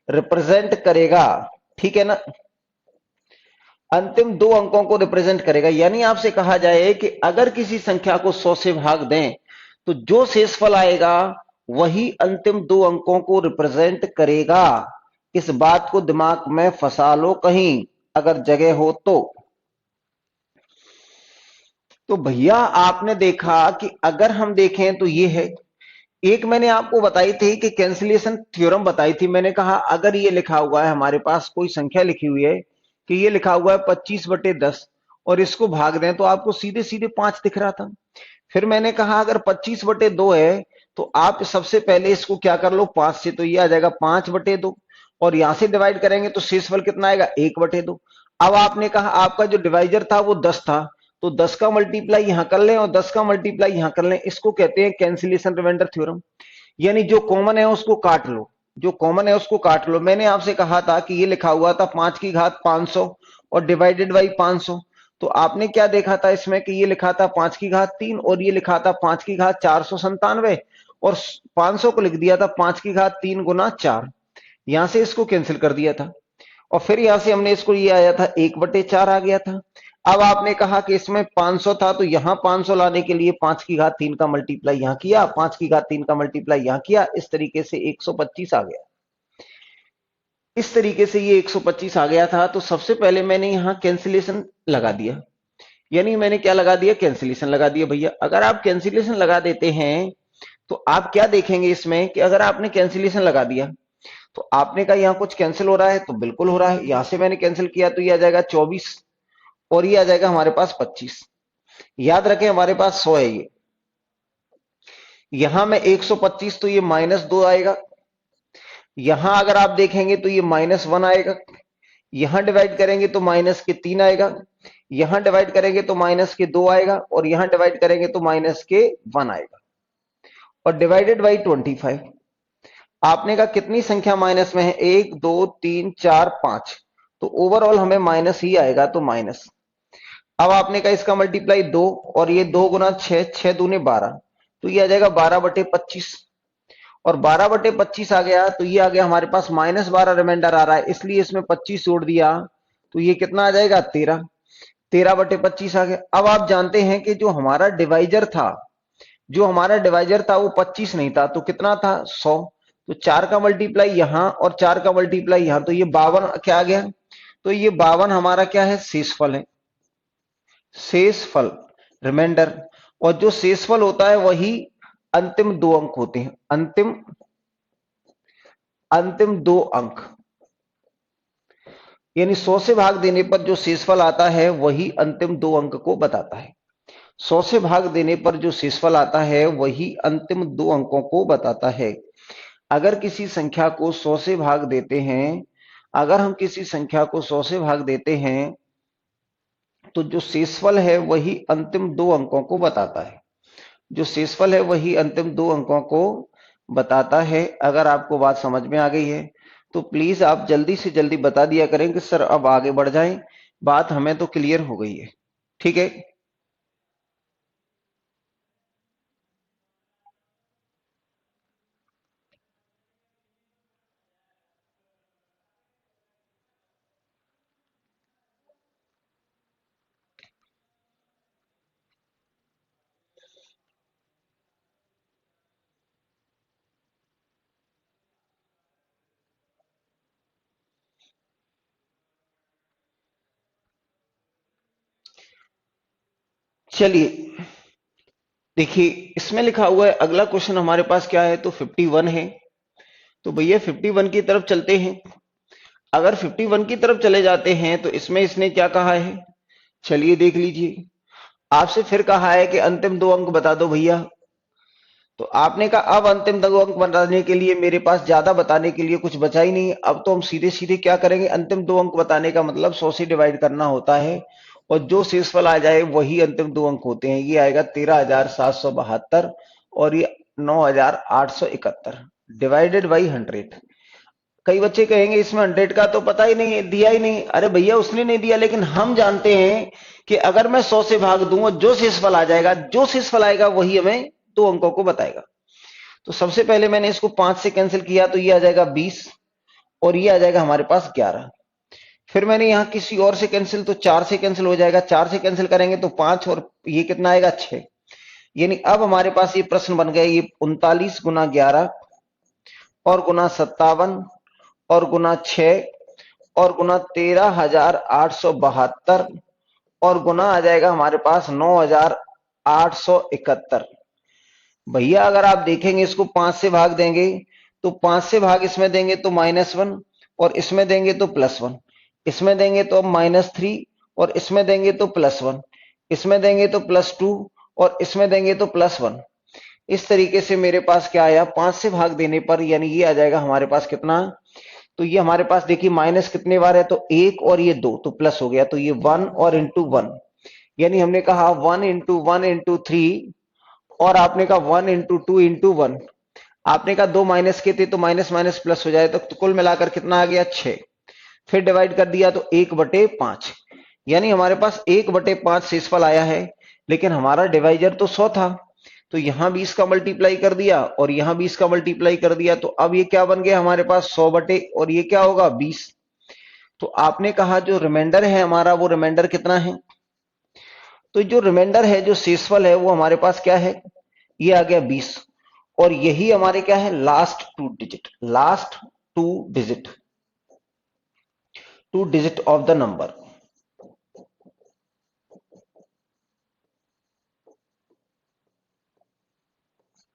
रिप्रेजेंट करेगा, ठीक है ना, अंतिम 2 अंकों को रिप्रेजेंट करेगा। यानी आपसे कहा जाए कि अगर किसी संख्या को 100 से भाग दें तो जो शेषफल आएगा वही अंतिम 2 अंकों को रिप्रेजेंट करेगा। इस बात को दिमाग में फंसा लो कहीं अगर जगह हो तो। तो भैया आपने देखा कि अगर हम देखें तो ये है, एक मैंने आपको बताई थी कि कैंसिलेशन थ्योरम बताई थी। मैंने कहा अगर ये लिखा हुआ है, हमारे पास कोई संख्या लिखी हुई है कि ये लिखा हुआ है 25/10 और इसको भाग दें तो आपको सीधे सीधे 5 दिख रहा था। फिर मैंने कहा अगर 25/2 है तो आप सबसे पहले इसको क्या कर लो 5 से, तो ये आ जाएगा 5/2 और यहां से डिवाइड करेंगे तो शेषफल कितना आएगा 1/2। अब आपने कहा आपका जो डिवाइजर था वो 10 था, तो 10 का मल्टीप्लाई यहां कर लें और 10 का मल्टीप्लाई यहां कर लें। इसको कहते हैं कैंसिलेशन रिमाइंडर थ्योरम। यानी जो कॉमन है उसको काट लो, जो कॉमन है उसको काट लो। मैंने आपसे कहा था कि ये लिखा हुआ था 5 की घात 500 और डिवाइडेड बाई 500, तो आपने क्या देखा था इसमें कि ये लिखा था 5 की घात 3 और ये लिखा था 5 की घात 497 और 500 को लिख दिया था 5 की घात 3 गुना 4। यहां से इसको कैंसिल कर दिया था और फिर यहां से हमने इसको, ये आया था 1/4 आ गया था। अब आपने कहा कि इसमें 500 था तो यहां 500 लाने के लिए 5 की घात 3 का मल्टीप्लाई यहां किया, 5 की घात 3 का मल्टीप्लाई यहां किया, इस तरीके से 125 आ गया। इस तरीके से ये 125 आ गया था। तो सबसे पहले मैंने यहां कैंसिलेशन लगा दिया, यानी मैंने क्या लगा दिया, कैंसिलेशन लगा दिया। भैया अगर आप कैंसिलेशन लगा देते हैं तो आप क्या देखेंगे इसमें कि अगर आपने कैंसिलेशन लगा दिया तो आपने कहा यहां कुछ कैंसिल हो रहा है, तो बिल्कुल हो रहा है। यहां से मैंने कैंसिल किया तो ये आ जाएगा 24 और ये आ जाएगा हमारे पास 25। याद रखें हमारे पास 100 है ये, यहां में 125 तो ये -2 आएगा। यहां अगर आप देखेंगे तो ये -1 आएगा। यहां डिवाइड करेंगे तो -3 आएगा। यहां डिवाइड करेंगे तो -2 आएगा और यहां डिवाइड करेंगे तो -1 आएगा और डिवाइडेड बाई 25। आपने कहा कितनी संख्या माइनस में है, 1 2 3 4 5, तो ओवरऑल हमें माइनस ही आएगा, तो माइनस। अब आपने कहा इसका मल्टीप्लाई 2 और ये 2 गुना 6, 6 दूने 12, तो ये आ जाएगा 12/25 और 12/25 आ गया तो ये आ गया हमारे पास -12 रिमाइंडर आ रहा है, इसलिए इसमें 25 जोड़ दिया तो ये कितना आ जाएगा 13। 13/25 आ गया। अब आप जानते हैं कि जो हमारा डिवाइजर था, जो हमारा डिवाइजर था वो 25 नहीं था तो कितना था 100, तो 4 का मल्टीप्लाई यहां और 4 का मल्टीप्लाई यहां, तो ये 52 क्या आ गया, तो ये 52 हमारा क्या है, शेषफल है, शेषफल रिमाइंडर। और जो शेषफल होता है वही अंतिम 2 अंक होते हैं, अंतिम अंतिम 2 अंक। यानी 100 से भाग देने पर जो शेषफल आता है वही अंतिम 2 अंक को बताता है। 100 से भाग देने पर जो शेषफल आता है वही अंतिम 2 अंकों को बताता है। अगर किसी संख्या को 100 से भाग देते हैं, अगर हम किसी संख्या को 100 से भाग देते हैं तो जो शेषफल है वही अंतिम 2 अंकों को बताता है, जो शेषफल है वही अंतिम 2 अंकों को बताता है। अगर आपको बात समझ में आ गई है तो प्लीज आप जल्दी से जल्दी बता दिया करें कि सर अब आगे बढ़ जाएं, बात हमें तो क्लियर हो गई है, ठीक है। चलिए देखिए, इसमें लिखा हुआ है अगला क्वेश्चन हमारे पास क्या है, तो 51 है। तो भैया 51 की तरफ चलते हैं। अगर 51 की तरफ चले जाते हैं तो इसमें इसने क्या कहा है, चलिए देख लीजिए। आपसे फिर कहा है कि अंतिम 2 अंक बता दो भैया, तो आपने कहा अब अंतिम 2 अंक बताने के लिए मेरे पास ज्यादा बताने के लिए कुछ बचा ही नहीं। अब तो हम सीधे सीधे क्या करेंगे, अंतिम 2 अंक बताने का मतलब 100 से डिवाइड करना होता है और जो शेषफल आ जाए वही अंतिम 2 अंक होते हैं। ये आएगा 13,772 और ये 9,871 डिवाइडेड बाई 100। कई बच्चे कहेंगे इसमें 100 का तो पता ही नहीं है, दिया ही नहीं। अरे भैया उसने नहीं दिया, लेकिन हम जानते हैं कि अगर मैं 100 से भाग दूं और जो शेषफल आ जाएगा, जो शेषफल आएगा वही हमें 2 अंकों को बताएगा। तो सबसे पहले मैंने इसको 5 से कैंसिल किया तो ये आ जाएगा 20 और ये आ जाएगा हमारे पास 11। फिर मैंने यहां किसी और से कैंसिल, तो 4 से कैंसिल हो जाएगा, 4 से कैंसिल करेंगे तो 5 और ये कितना आएगा 6। यानी अब हमारे पास ये प्रश्न बन गया, ये 39 गुना 11 और गुना 57 और गुना 6 और गुना 13,872 और गुना आ जाएगा हमारे पास 9871। भैया अगर आप देखेंगे इसको 5 से भाग देंगे तो 5 से भाग इसमें देंगे तो -1, और इसमें देंगे तो +1, इसमें देंगे तो -3, और इसमें देंगे तो +1, इसमें देंगे तो +2, और इसमें देंगे तो +1। इस तरीके से मेरे पास क्या आया, 5 से भाग देने पर, यानी ये आ जाएगा हमारे पास कितना, तो ये हमारे पास देखिए माइनस कितने बार है, तो 1 और ये 2, तो प्लस हो गया, तो ये 1 और इंटू 1, यानी हमने कहा 1 इंटू 1 इंटू 3, और आपने कहा 1 इंटू 2 इंटू 1, आपने कहा 2 माइनस के थे तो माइनस माइनस प्लस हो जाए, तो कुल मिलाकर कितना आ गया 6। फिर डिवाइड कर दिया तो 1/5, यानी हमारे पास 1/5 शेषफल आया है, लेकिन हमारा डिवाइजर तो 100 था, तो यहां भी इसका मल्टीप्लाई कर दिया और यहां भी इसका मल्टीप्लाई कर दिया, तो अब ये क्या बन गया हमारे पास 100 बटे, और ये क्या होगा 20। तो आपने कहा जो रिमाइंडर है हमारा, वो रिमाइंडर कितना है, तो जो रिमाइंडर है, जो शेषफल है, वो हमारे पास क्या है, ये आ गया 20, और यही हमारे क्या है, last two digit of the number.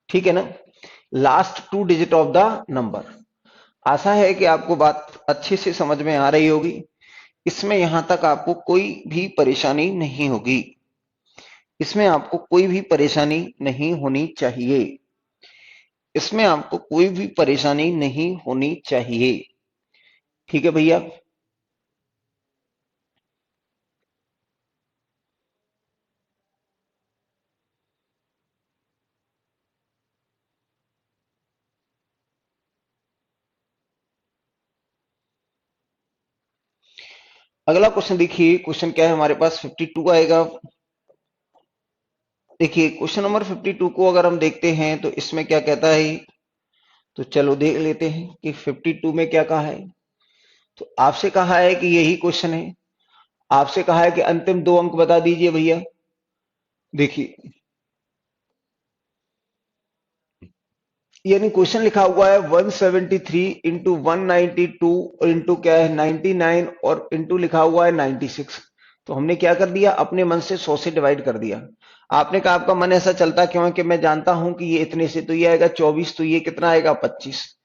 ठीक है ना, last 2 digit of the number. आशा है कि आपको बात अच्छे से समझ में आ रही होगी। इसमें यहां तक आपको कोई भी परेशानी नहीं होगी, इसमें आपको कोई भी परेशानी नहीं होनी चाहिए, इसमें आपको कोई भी परेशानी नहीं होनी चाहिए। ठीक है भैया। अगला क्वेश्चन देखिए, क्वेश्चन क्या है हमारे पास, 52 आएगा। देखिए क्वेश्चन नंबर 52 को अगर हम देखते हैं तो इसमें क्या कहता है, तो चलो देख लेते हैं कि 52 में क्या कहा है। तो आपसे कहा है कि यही क्वेश्चन है, आपसे कहा है कि अंतिम 2 अंक बता दीजिए भैया। देखिए यानी क्वेश्चन लिखा हुआ है 173 इंटू 192 इंटू क्या है 99, और इंटू लिखा हुआ है 96। तो हमने क्या कर दिया, अपने मन से 100 से डिवाइड कर दिया। आपने कहा आपका मन ऐसा चलता क्यों है कि मैं जानता हूं कि ये इतने से, तो ये आएगा 24, तो ये कितना आएगा 25।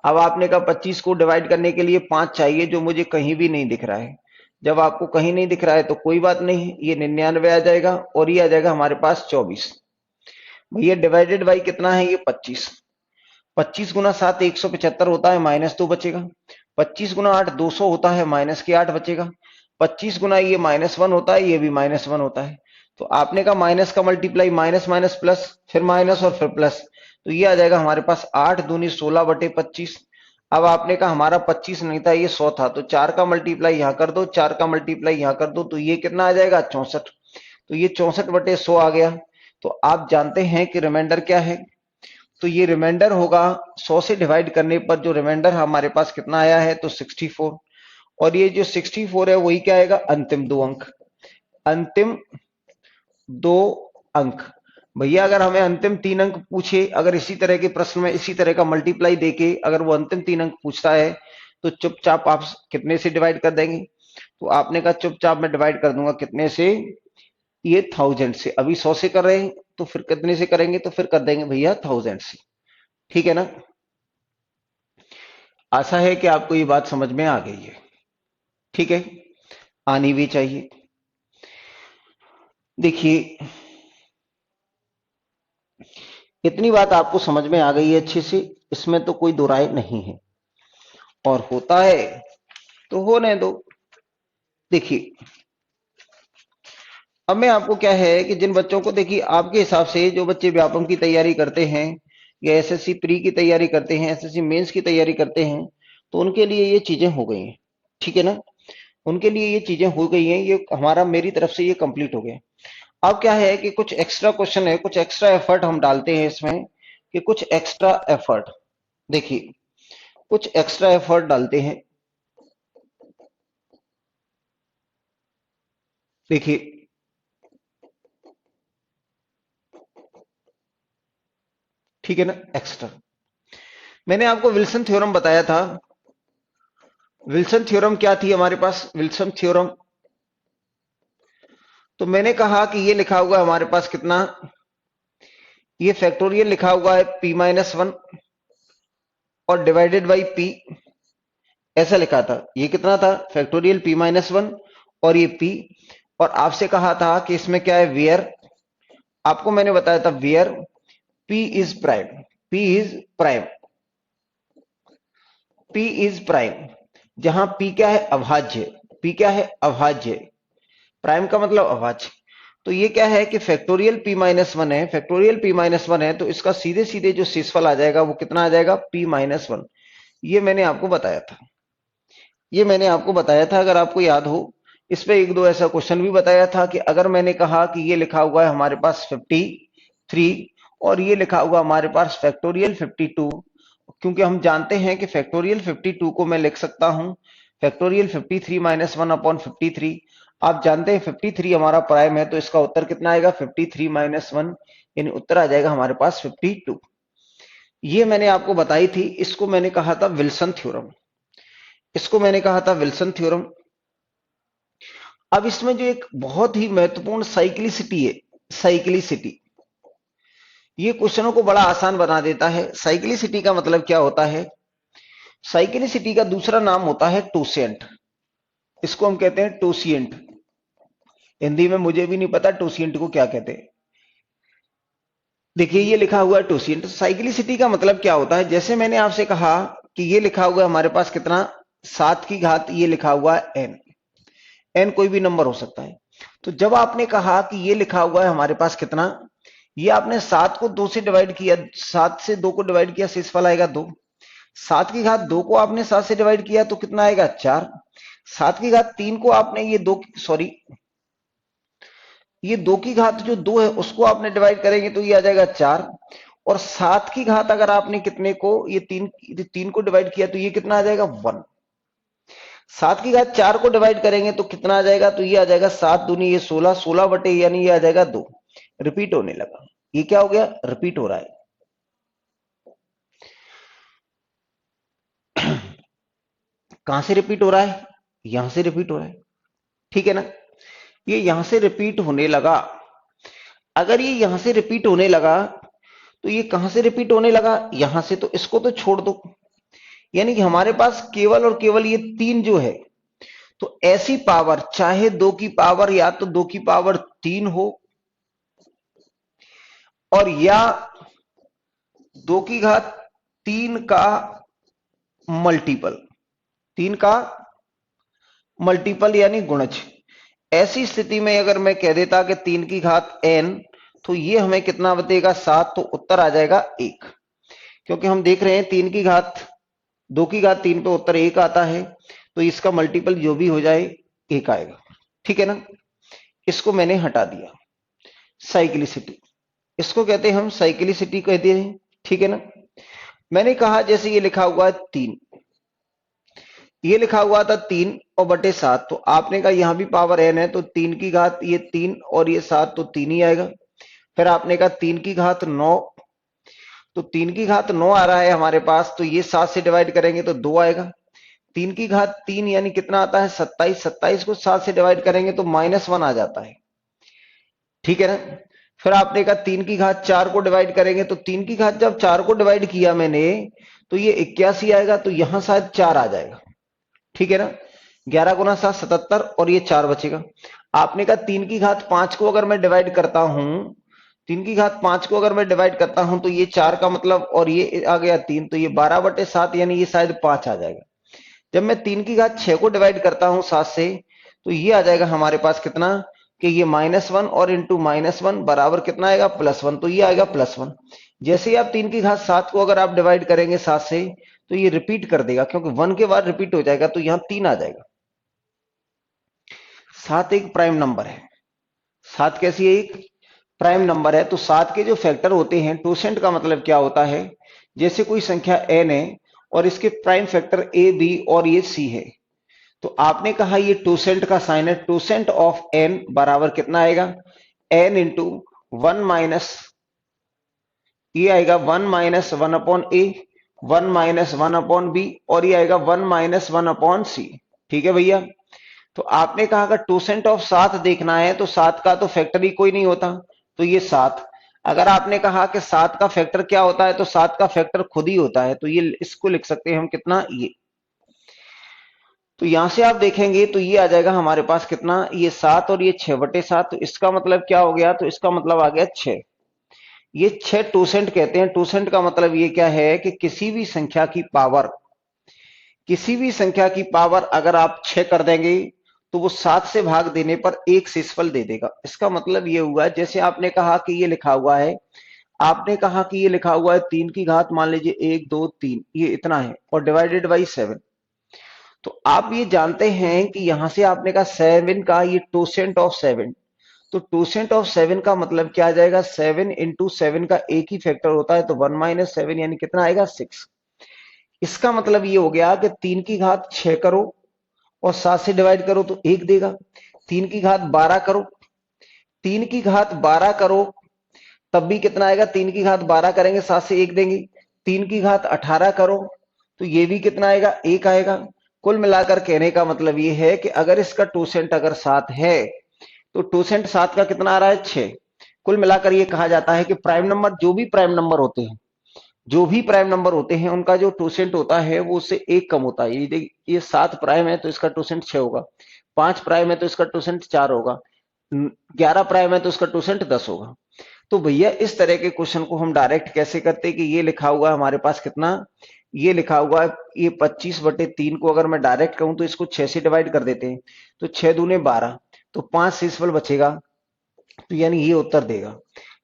अब आपने कहा 25 को डिवाइड करने के लिए 5 चाहिए, जो मुझे कहीं भी नहीं दिख रहा है। जब आपको कहीं नहीं दिख रहा है तो कोई बात नहीं, ये 99 आ जाएगा, और ये आ जाएगा हमारे पास 24। भैया डिवाइडेड बाई कितना है, ये 25। 25 गुना 7 175 होता है, -2 बचेगा। 25 गुना 8 200 होता है, -8 बचेगा। 25 गुना ये -1 होता है, ये भी -1 होता है। तो आपने कहा माइनस का मल्टीप्लाई, माइनस माइनस प्लस, फिर माइनस और फिर प्लस, तो ये आ जाएगा हमारे पास 8 दूनी 16/25। अब आपने कहा हमारा 25 नहीं था, ये 100 था, तो 4 का मल्टीप्लाई यहां कर दो, 4 का मल्टीप्लाई यहां कर दो, तो ये कितना आ जाएगा 64। तो ये 64/100 आ गया। तो आप जानते हैं कि रिमाइंडर क्या है, तो ये रिमाइंडर होगा 100 से डिवाइड करने पर जो रिमाइंडर हमारे पास कितना आया है, तो 64। और ये जो 64 है वही क्या आएगा, अंतिम 2 अंक, अंतिम 2 अंक। भैया अगर हमें अंतिम 3 अंक पूछे, अगर इसी तरह के प्रश्न में इसी तरह का मल्टीप्लाई देके अगर वो अंतिम 3 अंक पूछता है, तो चुपचाप आप कितने से डिवाइड कर देंगे, तो आपने कहा चुपचाप मैं डिवाइड कर दूंगा कितने से, ये 1000 से। अभी 100 से कर रहे हैं तो फिर कितने से करेंगे, तो फिर कर देंगे भैया 1000 से। ठीक है ना, आशा है कि आपको ये बात समझ में आ गई है। ठीक है, आनी भी चाहिए। देखिए इतनी बात आपको समझ में आ गई है अच्छे से, इसमें तो कोई दो राय नहीं है, और होता है तो होने दो। देखिए अब मैं आपको क्या है कि जिन बच्चों को, देखिए आपके हिसाब से जो बच्चे व्यापम की तैयारी करते हैं, या एसएससी प्री की तैयारी करते हैं, एसएससी मेंस की तैयारी करते हैं, तो उनके लिए ये चीजें हो गई हैं। ठीक है ना, उनके लिए ये चीजें हो गई हैं, ये हमारा मेरी तरफ से ये कंप्लीट हो गया। अब क्या है कि कुछ एक्स्ट्रा क्वेश्चन है, कुछ एक्स्ट्रा एफर्ट हम डालते हैं इसमें, कि कुछ एक्स्ट्रा एफर्ट, देखिए कुछ एक्स्ट्रा एफर्ट डालते हैं। देखिए ठीक है ना, एक्स्ट्रा मैंने आपको विल्सन थ्योरम बताया था। विल्सन थ्योरम क्या थी हमारे पास, विल्सन थ्योरम तो मैंने कहा कि ये लिखा हुआ है हमारे पास कितना, ये फैक्टोरियल लिखा हुआ है p-1 और डिवाइडेड बाई p, ऐसा लिखा था। ये कितना था, फैक्टोरियल p-1 और ये p। और आपसे कहा था कि इसमें क्या है, वेयर, आपको मैंने बताया था where p is prime, p is prime, p is prime, जहां p क्या है, अभाज्य, p क्या है, अभाज्य, प्राइम का मतलब अभाज्य। तो ये क्या है कि फैक्टोरियल p-1 है, फैक्टोरियल p-1 है, तो इसका सीधे सीधे जो शेषफल आ जाएगा वो कितना आ जाएगा, p-1। ये मैंने आपको बताया था, ये मैंने आपको बताया था, अगर आपको याद हो। इस पे एक दो ऐसा क्वेश्चन भी बताया था कि अगर मैंने कहा कि ये लिखा हुआ है हमारे पास 53 और ये लिखा हुआ हमारे पास फैक्टोरियल 52, क्योंकि हम जानते हैं कि फैक्टोरियल 52 को मैं लिख सकता हूं फैक्टोरियल 53-1/53। आप जानते हैं 53 हमारा प्राइम है, तो इसका उत्तर कितना आएगा, 53-1, यानी उत्तर आ जाएगा हमारे पास 52। ये मैंने आपको बताई थी, इसको मैंने कहा था विल्सन थ्योरम, इसको मैंने कहा था विल्सन थ्योरम। अब इसमें जो एक बहुत ही महत्वपूर्ण साइक्लिसिटी है, साइक्लिसिटी, ये क्वेश्चनों को बड़ा आसान बना देता है। साइक्लिसिटी का मतलब क्या होता है, साइक्लिसिटी का दूसरा नाम होता है टोसेंट, इसको हम कहते हैं टोसिएंट। हिंदी में मुझे भी नहीं पता टोसिएंट को क्या कहते हैं। देखिए ये लिखा हुआ है टोसिएंट। साइक्लिसिटी का मतलब क्या होता है, जैसे मैंने आपसे कहा कि ये लिखा हुआ है हमारे पास कितना, 7 की घात, ये लिखा हुआ है n, n कोई भी नंबर हो सकता है। तो जब आपने कहा कि ये लिखा हुआ है हमारे पास कितना, ये आपने 7 को 2 से डिवाइड किया, 7 से 2 को डिवाइड किया, शेषफल आएगा 2। 7 की घात 2 को आपने 7 से डिवाइड किया तो कितना आएगा, 4। 7 की घात 3 को आपने ये 2, सॉरी, ये 2 की घात जो 2 है उसको आपने डिवाइड करेंगे तो ये आ जाएगा 4। और 7 की घात अगर आपने कितने को, ये 3 को डिवाइड किया तो ये कितना आ जाएगा, 1। 7 की घात 4 को डिवाइड करेंगे तो कितना आ जाएगा, तो ये आ जाएगा 7 दूनी ये 16, 16 बटे यानी ये आ जाएगा 2। रिपीट होने लगा, ये क्या हो गया, रिपीट हो रहा है। कहां से रिपीट हो रहा है, यहां से रिपीट हो रहा है, ठीक है ना। ये यहां से रिपीट होने लगा, अगर ये यहां से रिपीट होने लगा तो ये कहां से रिपीट होने लगा, यहां से, तो इसको तो छोड़ दो। यानी कि हमारे पास केवल और केवल ये 3 जो है, तो ऐसी पावर, चाहे 2 की पावर या तो 2 की पावर 3 हो, और या 2 की घात 3 का मल्टीपल, 3 का मल्टीपल यानी गुणज। ऐसी स्थिति में अगर मैं कह देता कि 3 की घात n, तो ये हमें कितना बतेगा, 7, तो उत्तर आ जाएगा 1। क्योंकि हम देख रहे हैं 3 की घात 2 की घात 3 पे उत्तर 1 आता है, तो इसका मल्टीपल जो भी हो जाए 1 आएगा, ठीक है ना। इसको मैंने हटा दिया, साइक्लिसिटी, इसको कहते हैं हम साइक्लिसिटी कहते हैं, ठीक है ना। मैंने कहा जैसे ये लिखा हुआ है 3, ये लिखा हुआ था 3 और बटे 7, तो आपने कहा यहां भी पावर n है, तो 3 की घात ये 3 और ये 7, तो 3 ही आएगा। फिर आपने कहा 3 की घात 9, तो 3 की घात 9 आ रहा है हमारे पास, तो ये 7 से डिवाइड करेंगे तो 2 आएगा। 3 की घात 3 यानी कितना आता है, 27, 27 को 7 से डिवाइड करेंगे तो -1 आ जाता है, ठीक है ना। फिर आपने कहा 3 की घात 4 को डिवाइड करेंगे, तो 3 की घात जब 4 को डिवाइड किया मैंने तो ये 81 आएगा, तो यहां शायद 4 आ जाएगा, ठीक है ना। 11 गुना 7 77 और ये 4 बचेगा। आपने कहा 3 की घात 5 को अगर मैं डिवाइड करता हूं, 3 की घात 5 को अगर मैं डिवाइड करता हूं तो ये 4 का मतलब, और ये आ गया 3, तो ये 12 बटे 7 यानी ये शायद 5 आ जाएगा। जब मैं 3 की घात 6 को डिवाइड करता हूं 7 से, तो ये आ जाएगा हमारे पास कितना, कि ये -1 और इंटू -1 बराबर कितना आएगा, +1, तो ये आएगा +1। जैसे ही आप 3 की घात 7 को अगर आप डिवाइड करेंगे 7 से, तो ये रिपीट कर देगा, क्योंकि 1 के बाद रिपीट हो जाएगा, तो यहां 3 आ जाएगा। 7 एक प्राइम नंबर है, 7 कैसी है, एक प्राइम नंबर है। तो 7 के जो फैक्टर होते हैं, टोसेंट का मतलब क्या होता है, जैसे कोई संख्या n है और इसके प्राइम फैक्टर a, b और ये c है, तो आपने कहा ये टोसेंट का साइन है, टोसेंट ऑफ n बराबर कितना आएगा, n इंटू 1 माइनस, ये आएगा 1 माइनस 1 अपॉन ए, 1 माइनस 1 अपॉन बी, और ये आएगा 1 माइनस 1 अपॉन सी, ठीक है भैया। तो आपने कहा अगर 2% ऑफ 7 देखना है तो 7 का तो फैक्टर ही कोई नहीं होता, तो ये 7। अगर आपने कहा कि 7 का फैक्टर क्या होता है तो 7 का फैक्टर खुद ही होता है, तो ये इसको लिख सकते हैं हम कितना, ये। तो यहां से आप देखेंगे तो ये आ जाएगा हमारे पास कितना, ये 7 और ये 6/7। तो इसका मतलब क्या हो गया, तो इसका मतलब आ गया 6। ये 6 2% कहते हैं। 2% का मतलब ये क्या है कि किसी भी संख्या की पावर, किसी भी संख्या की पावर अगर आप 6 कर देंगे तो वो 7 से भाग देने पर एक शेषफल दे देगा। इसका मतलब ये हुआ, जैसे आपने कहा कि ये लिखा हुआ है, आपने कहा कि ये लिखा हुआ है 3 की घात, मान लीजिए 1 2 3, ये इतना है, और डिवाइडेड बाई 7। तो आप ये जानते हैं कि यहां से आपने कहा 7 का ये 2% ऑफ 7, तो 2% ऑफ 7 का मतलब क्या आ जाएगा, 7 इंटू 7 का एक ही फैक्टर होता है, तो 1 माइनस 7 यानी कितना आएगा, 6। इसका मतलब ये हो गया कि 3 की घात 6 करो और 7 से डिवाइड करो तो 1 देगा। 3 की घात 12 करो, 3 की घात 12 करो तब भी कितना आएगा, 3 की घात 12 करेंगे 7 से 1 देंगे। 3 की घात 18 करो तो ये भी कितना आएगा, 1 आएगा। कुल मिलाकर कहने का मतलब ये है कि अगर इसका 2% अगर 7 है तो 2% 7 का कितना आ रहा है, 6। कुल मिलाकर ये कहा जाता है कि प्राइम नंबर, जो भी प्राइम नंबर होते हैं, जो भी प्राइम नंबर होते हैं उनका जो 2% होता है वो उससे 1 कम होता है। ये 7 प्राइम है तो इसका 2% 6 होगा, 5 प्राइम है तो इसका 2% 4 होगा, 11 प्राइम है तो इसका 2% 10 होगा। तो भैया इस तरह के क्वेश्चन को हम डायरेक्ट कैसे करते हैं कि ये लिखा हुआ है हमारे पास कितना, ये लिखा हुआ है ये 25/3 को अगर मैं डायरेक्ट कहूं तो इसको 6 से डिवाइड कर देते हैं, तो 6 दूने 12, तो 5 शेषफल बचेगा, तो यानी ये उत्तर देगा।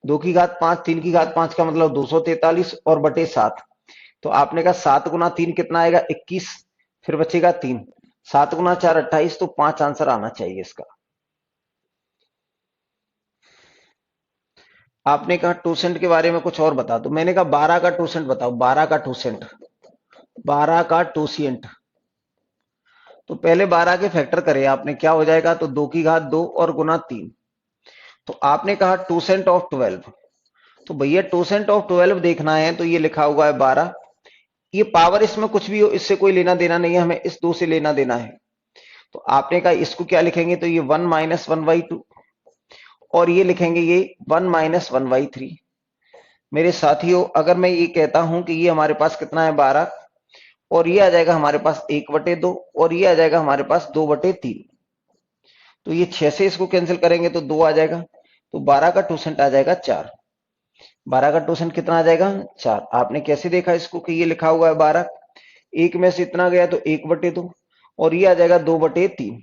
2 की घात 5, 3 की घात 5 का मतलब 243 और बटे 7। तो आपने कहा 7 गुना 3 कितना आएगा, 21, फिर बचेगा 3, 7 गुना 4 28, तो 5 आंसर आना चाहिए इसका। आपने कहा 2% के बारे में कुछ और बता दो, मैंने कहा 12 का 2% बताओ, 12 का 2%, 12 का 2%। तो पहले 12 के फैक्टर करे आपने, क्या हो जाएगा, तो 2 की घात 2 और गुना 3। तो आपने कहा 2% ऑफ 12, तो भैया 2% ऑफ 12 देखना है तो ये लिखा हुआ है 12। ये पावर इसमें कुछ भी हो इससे कोई लेना देना नहीं है, हमें इस 2 से लेना देना है। तो आपने कहा इसको क्या लिखेंगे, तो ये 1 माइनस 1/2, और ये लिखेंगे ये 1 माइनस 1/3। मेरे साथियों अगर मैं ये कहता हूं कि ये हमारे पास कितना है, 12, और ये आ जाएगा हमारे पास 1/2, और ये आ जाएगा हमारे पास 2/3। तो ये 6 से इसको कैंसिल करेंगे तो 2 आ जाएगा, तो 12 का 2% आ जाएगा 4। 12 का 2% कितना आ जाएगा, 4। आपने कैसे देखा इसको कि ये लिखा हुआ है 12, एक में से इतना गया तो 1/2, और ये आ जाएगा 2/3।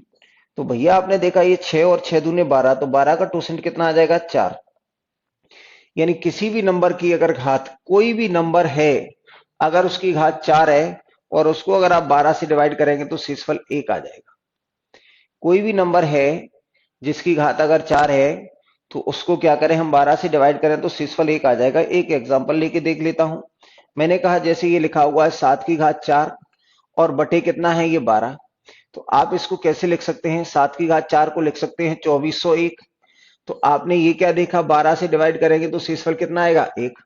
तो भैया आपने देखा ये 6 और 6 दूने 12, तो 12 का 2% कितना आ जाएगा, 4। यानी किसी भी नंबर की अगर घात, कोई भी नंबर है अगर उसकी घात 4 है और उसको अगर आप 12 से डिवाइड करेंगे तो शेषफल 1 आ जाएगा। कोई भी नंबर है जिसकी घात अगर 4 है तो उसको क्या करें, हम 12 से डिवाइड करें तो शेषफल 1 आ जाएगा। एक एग्जांपल लेके देख लेता हूं। मैंने कहा जैसे ये लिखा हुआ है 7 की घात 4 और बटे कितना है, ये 12। तो आप इसको कैसे लिख सकते हैं, 7 की घात 4 को लिख सकते हैं 2401। तो आपने ये क्या देखा, 12 से डिवाइड करेंगे तो शेषफल कितना आएगा, 1।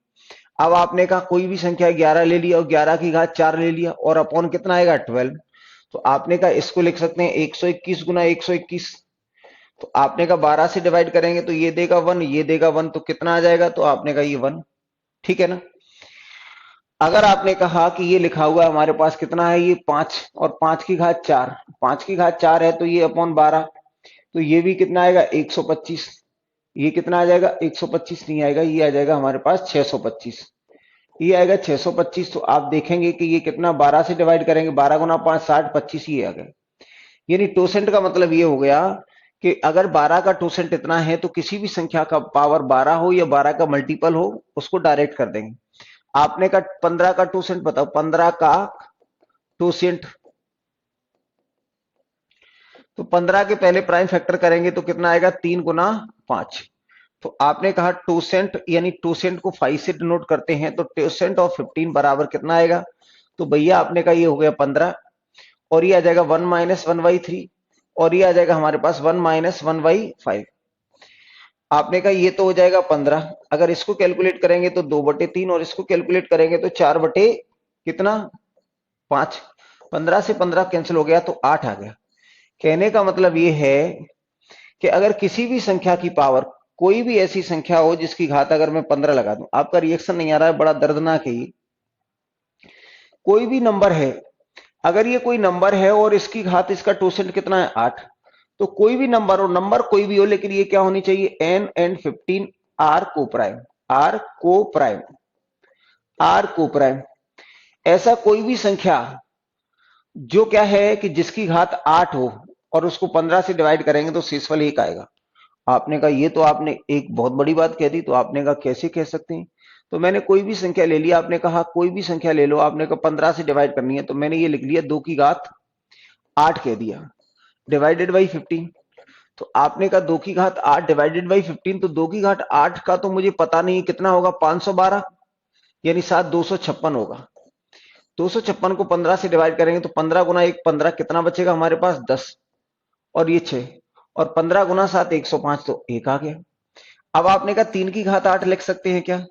अब आपने कहा कोई भी संख्या 11 ले लिया और 11 की घात 4 ले लिया, और अपॉन कितना आएगा, 12। तो आपने कहा इसको लिख सकते हैं 121 गुना 121। तो आपने कहा 12 से डिवाइड करेंगे तो ये देगा 1, ये देगा 1, तो कितना आ जाएगा, तो आपने कहा ये 1। ठीक है ना। अगर आपने कहा कि ये लिखा हुआ है हमारे पास कितना है, ये 5 और 5 की घात 4, 5 की घात 4 है तो ये अपॉन 12, तो ये भी कितना आएगा, 125। ये कितना आ जाएगा, 125 नहीं आएगा, ये आ जाएगा हमारे पास 625। ये आएगा 625। तो आप देखेंगे कि ये कितना, 12 से डिवाइड करेंगे, 12 गुना 5 60, 25 ये आ गया। यानी 2% का मतलब ये हो गया कि अगर 12 का 2% इतना है तो किसी भी संख्या का पावर 12 हो या 12 का मल्टीपल हो उसको डायरेक्ट कर देंगे। आपने का 15 का 2% बताओ, 15 का 2%, तो 15 के पहले प्राइम फैक्टर करेंगे तो कितना आएगा, 3 गुना 5। तो आपने कहा 2% यानी 2% को 5 से डिनोट करते हैं, तो 2% ऑफ 15 बराबर कितना आएगा, तो भैया आपने कहा ये हो गया 15, और ये आ जाएगा 1 माइनस 1/3, और ये आ जाएगा हमारे पास 1 माइनस 1/5। आपने कहा ये तो हो जाएगा 15, अगर इसको कैलकुलेट करेंगे तो 2/3, और इसको कैलकुलेट करेंगे तो 4 बटे कितना, 5। 15 से 15 कैंसिल हो गया तो 8 आ गया। कहने का मतलब ये है कि अगर किसी भी संख्या की पावर, कोई भी ऐसी संख्या हो जिसकी घात अगर मैं 15 लगा दूं, आपका रिएक्शन नहीं आ रहा है, बड़ा दर्दनाक है ये। कोई भी नंबर है, अगर ये कोई नंबर है और इसकी घात, इसका टोसेंट कितना है 8, तो कोई भी नंबर हो, नंबर कोई भी हो, लेकिन ये क्या होनी चाहिए, n एंड 15 आर को प्राइम, आर को प्राइम, आर को प्राइम। ऐसा कोई भी संख्या जो क्या है कि जिसकी घात 8 हो और उसको 15 से डिवाइड करेंगे तो शेषफल 1 आएगा। आपने कहा ये तो आपने एक बहुत बड़ी बात कह दी, तो आपने कहा कैसे कह सकते हैं? तो मैंने कोई भी संख्या ले लिया, आपने कहा कोई भी संख्या ले लो, आपने कहा 15 से डिवाइड करनी है, तो मैंने ये लिख लिया 2 की घात 8 कह दिया, डिवाइडेड बाई 15। तो आपने कहा 2 की घात 8 डिवाइडेड बाई 15, तो 2 की घात 8 का तो मुझे पता नहीं कितना होगा, 512, यानी 7 256 होगा। 256 को 15 से डिवाइड करेंगे तो 15 गुना 1 15, कितना बचेगा हमारे पास 10, और ये 6, और 15 गुना 7 105, तो 1 आ गया। अब आपने कहा 3 की घात 8 लिख सकते हैं क्या?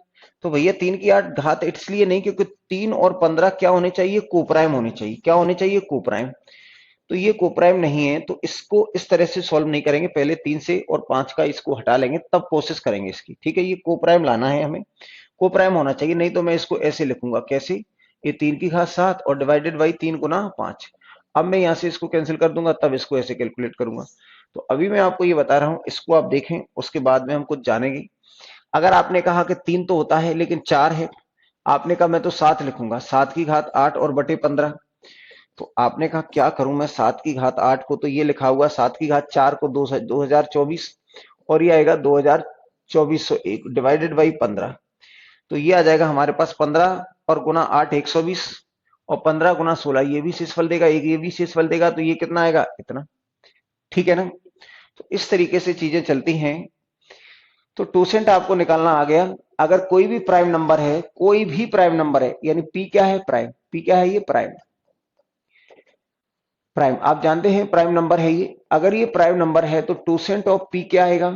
तो भैया 3 की 8 घात इसलिए नहीं क्योंकि 3 और 15 क्या होने चाहिए, कोप्राइम होने चाहिए। क्या होने चाहिए, कोप्राइम। तो ये कोप्राइम नहीं है, तो इसको इस तरह से सॉल्व नहीं करेंगे, पहले 3 से और 5 का इसको हटा लेंगे, तब कोशिश करेंगे इसकी। ठीक है, ये कोप्राइम लाना है हमें, कोप्राइम होना चाहिए, नहीं तो मैं इसको ऐसे लिखूंगा, कैसे, ये 3 की घात 7 और डिवाइडेड बाई 3 गुना 5। अब मैं यहां से इसको कैंसिल कर दूंगा, तब इसको ऐसे कैलकुलेट करूंगा। तो अभी मैं आपको ये बता रहा हूं, इसको आप देखें, उसके बाद में हम कुछ जानेंगे। अगर आपने कहा कि 3 तो होता है लेकिन 4 है, आपने कहा मैं तो 7 लिखूंगा, 7 की घात 8 और बटे 15। तो आपने कहा क्या करूं मैं, 7 की घात 8 को तो ये लिखा हुआ, 7 की घात 4 को 2024, और ये आएगा 2401 डिवाइडेड बाई 15। तो ये आ जाएगा हमारे पास 15 और गुना 8 120, और 15 गुना 16 ये भी शेषफल देगा, एक ये भी शेषफल देगा, तो ये कितना आएगा, इतना। ठीक है ना? तो इस तरीके से चीजें चलती हैं। तो टोसेंट आपको निकालना आ गया। अगर कोई भी प्राइम नंबर है, कोई भी प्राइम नंबर है, यानी पी क्या है, प्राइम, पी क्या है, ये प्राइम, प्राइम आप जानते हैं प्राइम नंबर है ये। अगर ये प्राइम नंबर है तो टोसेंट ऑफ पी क्या आएगा?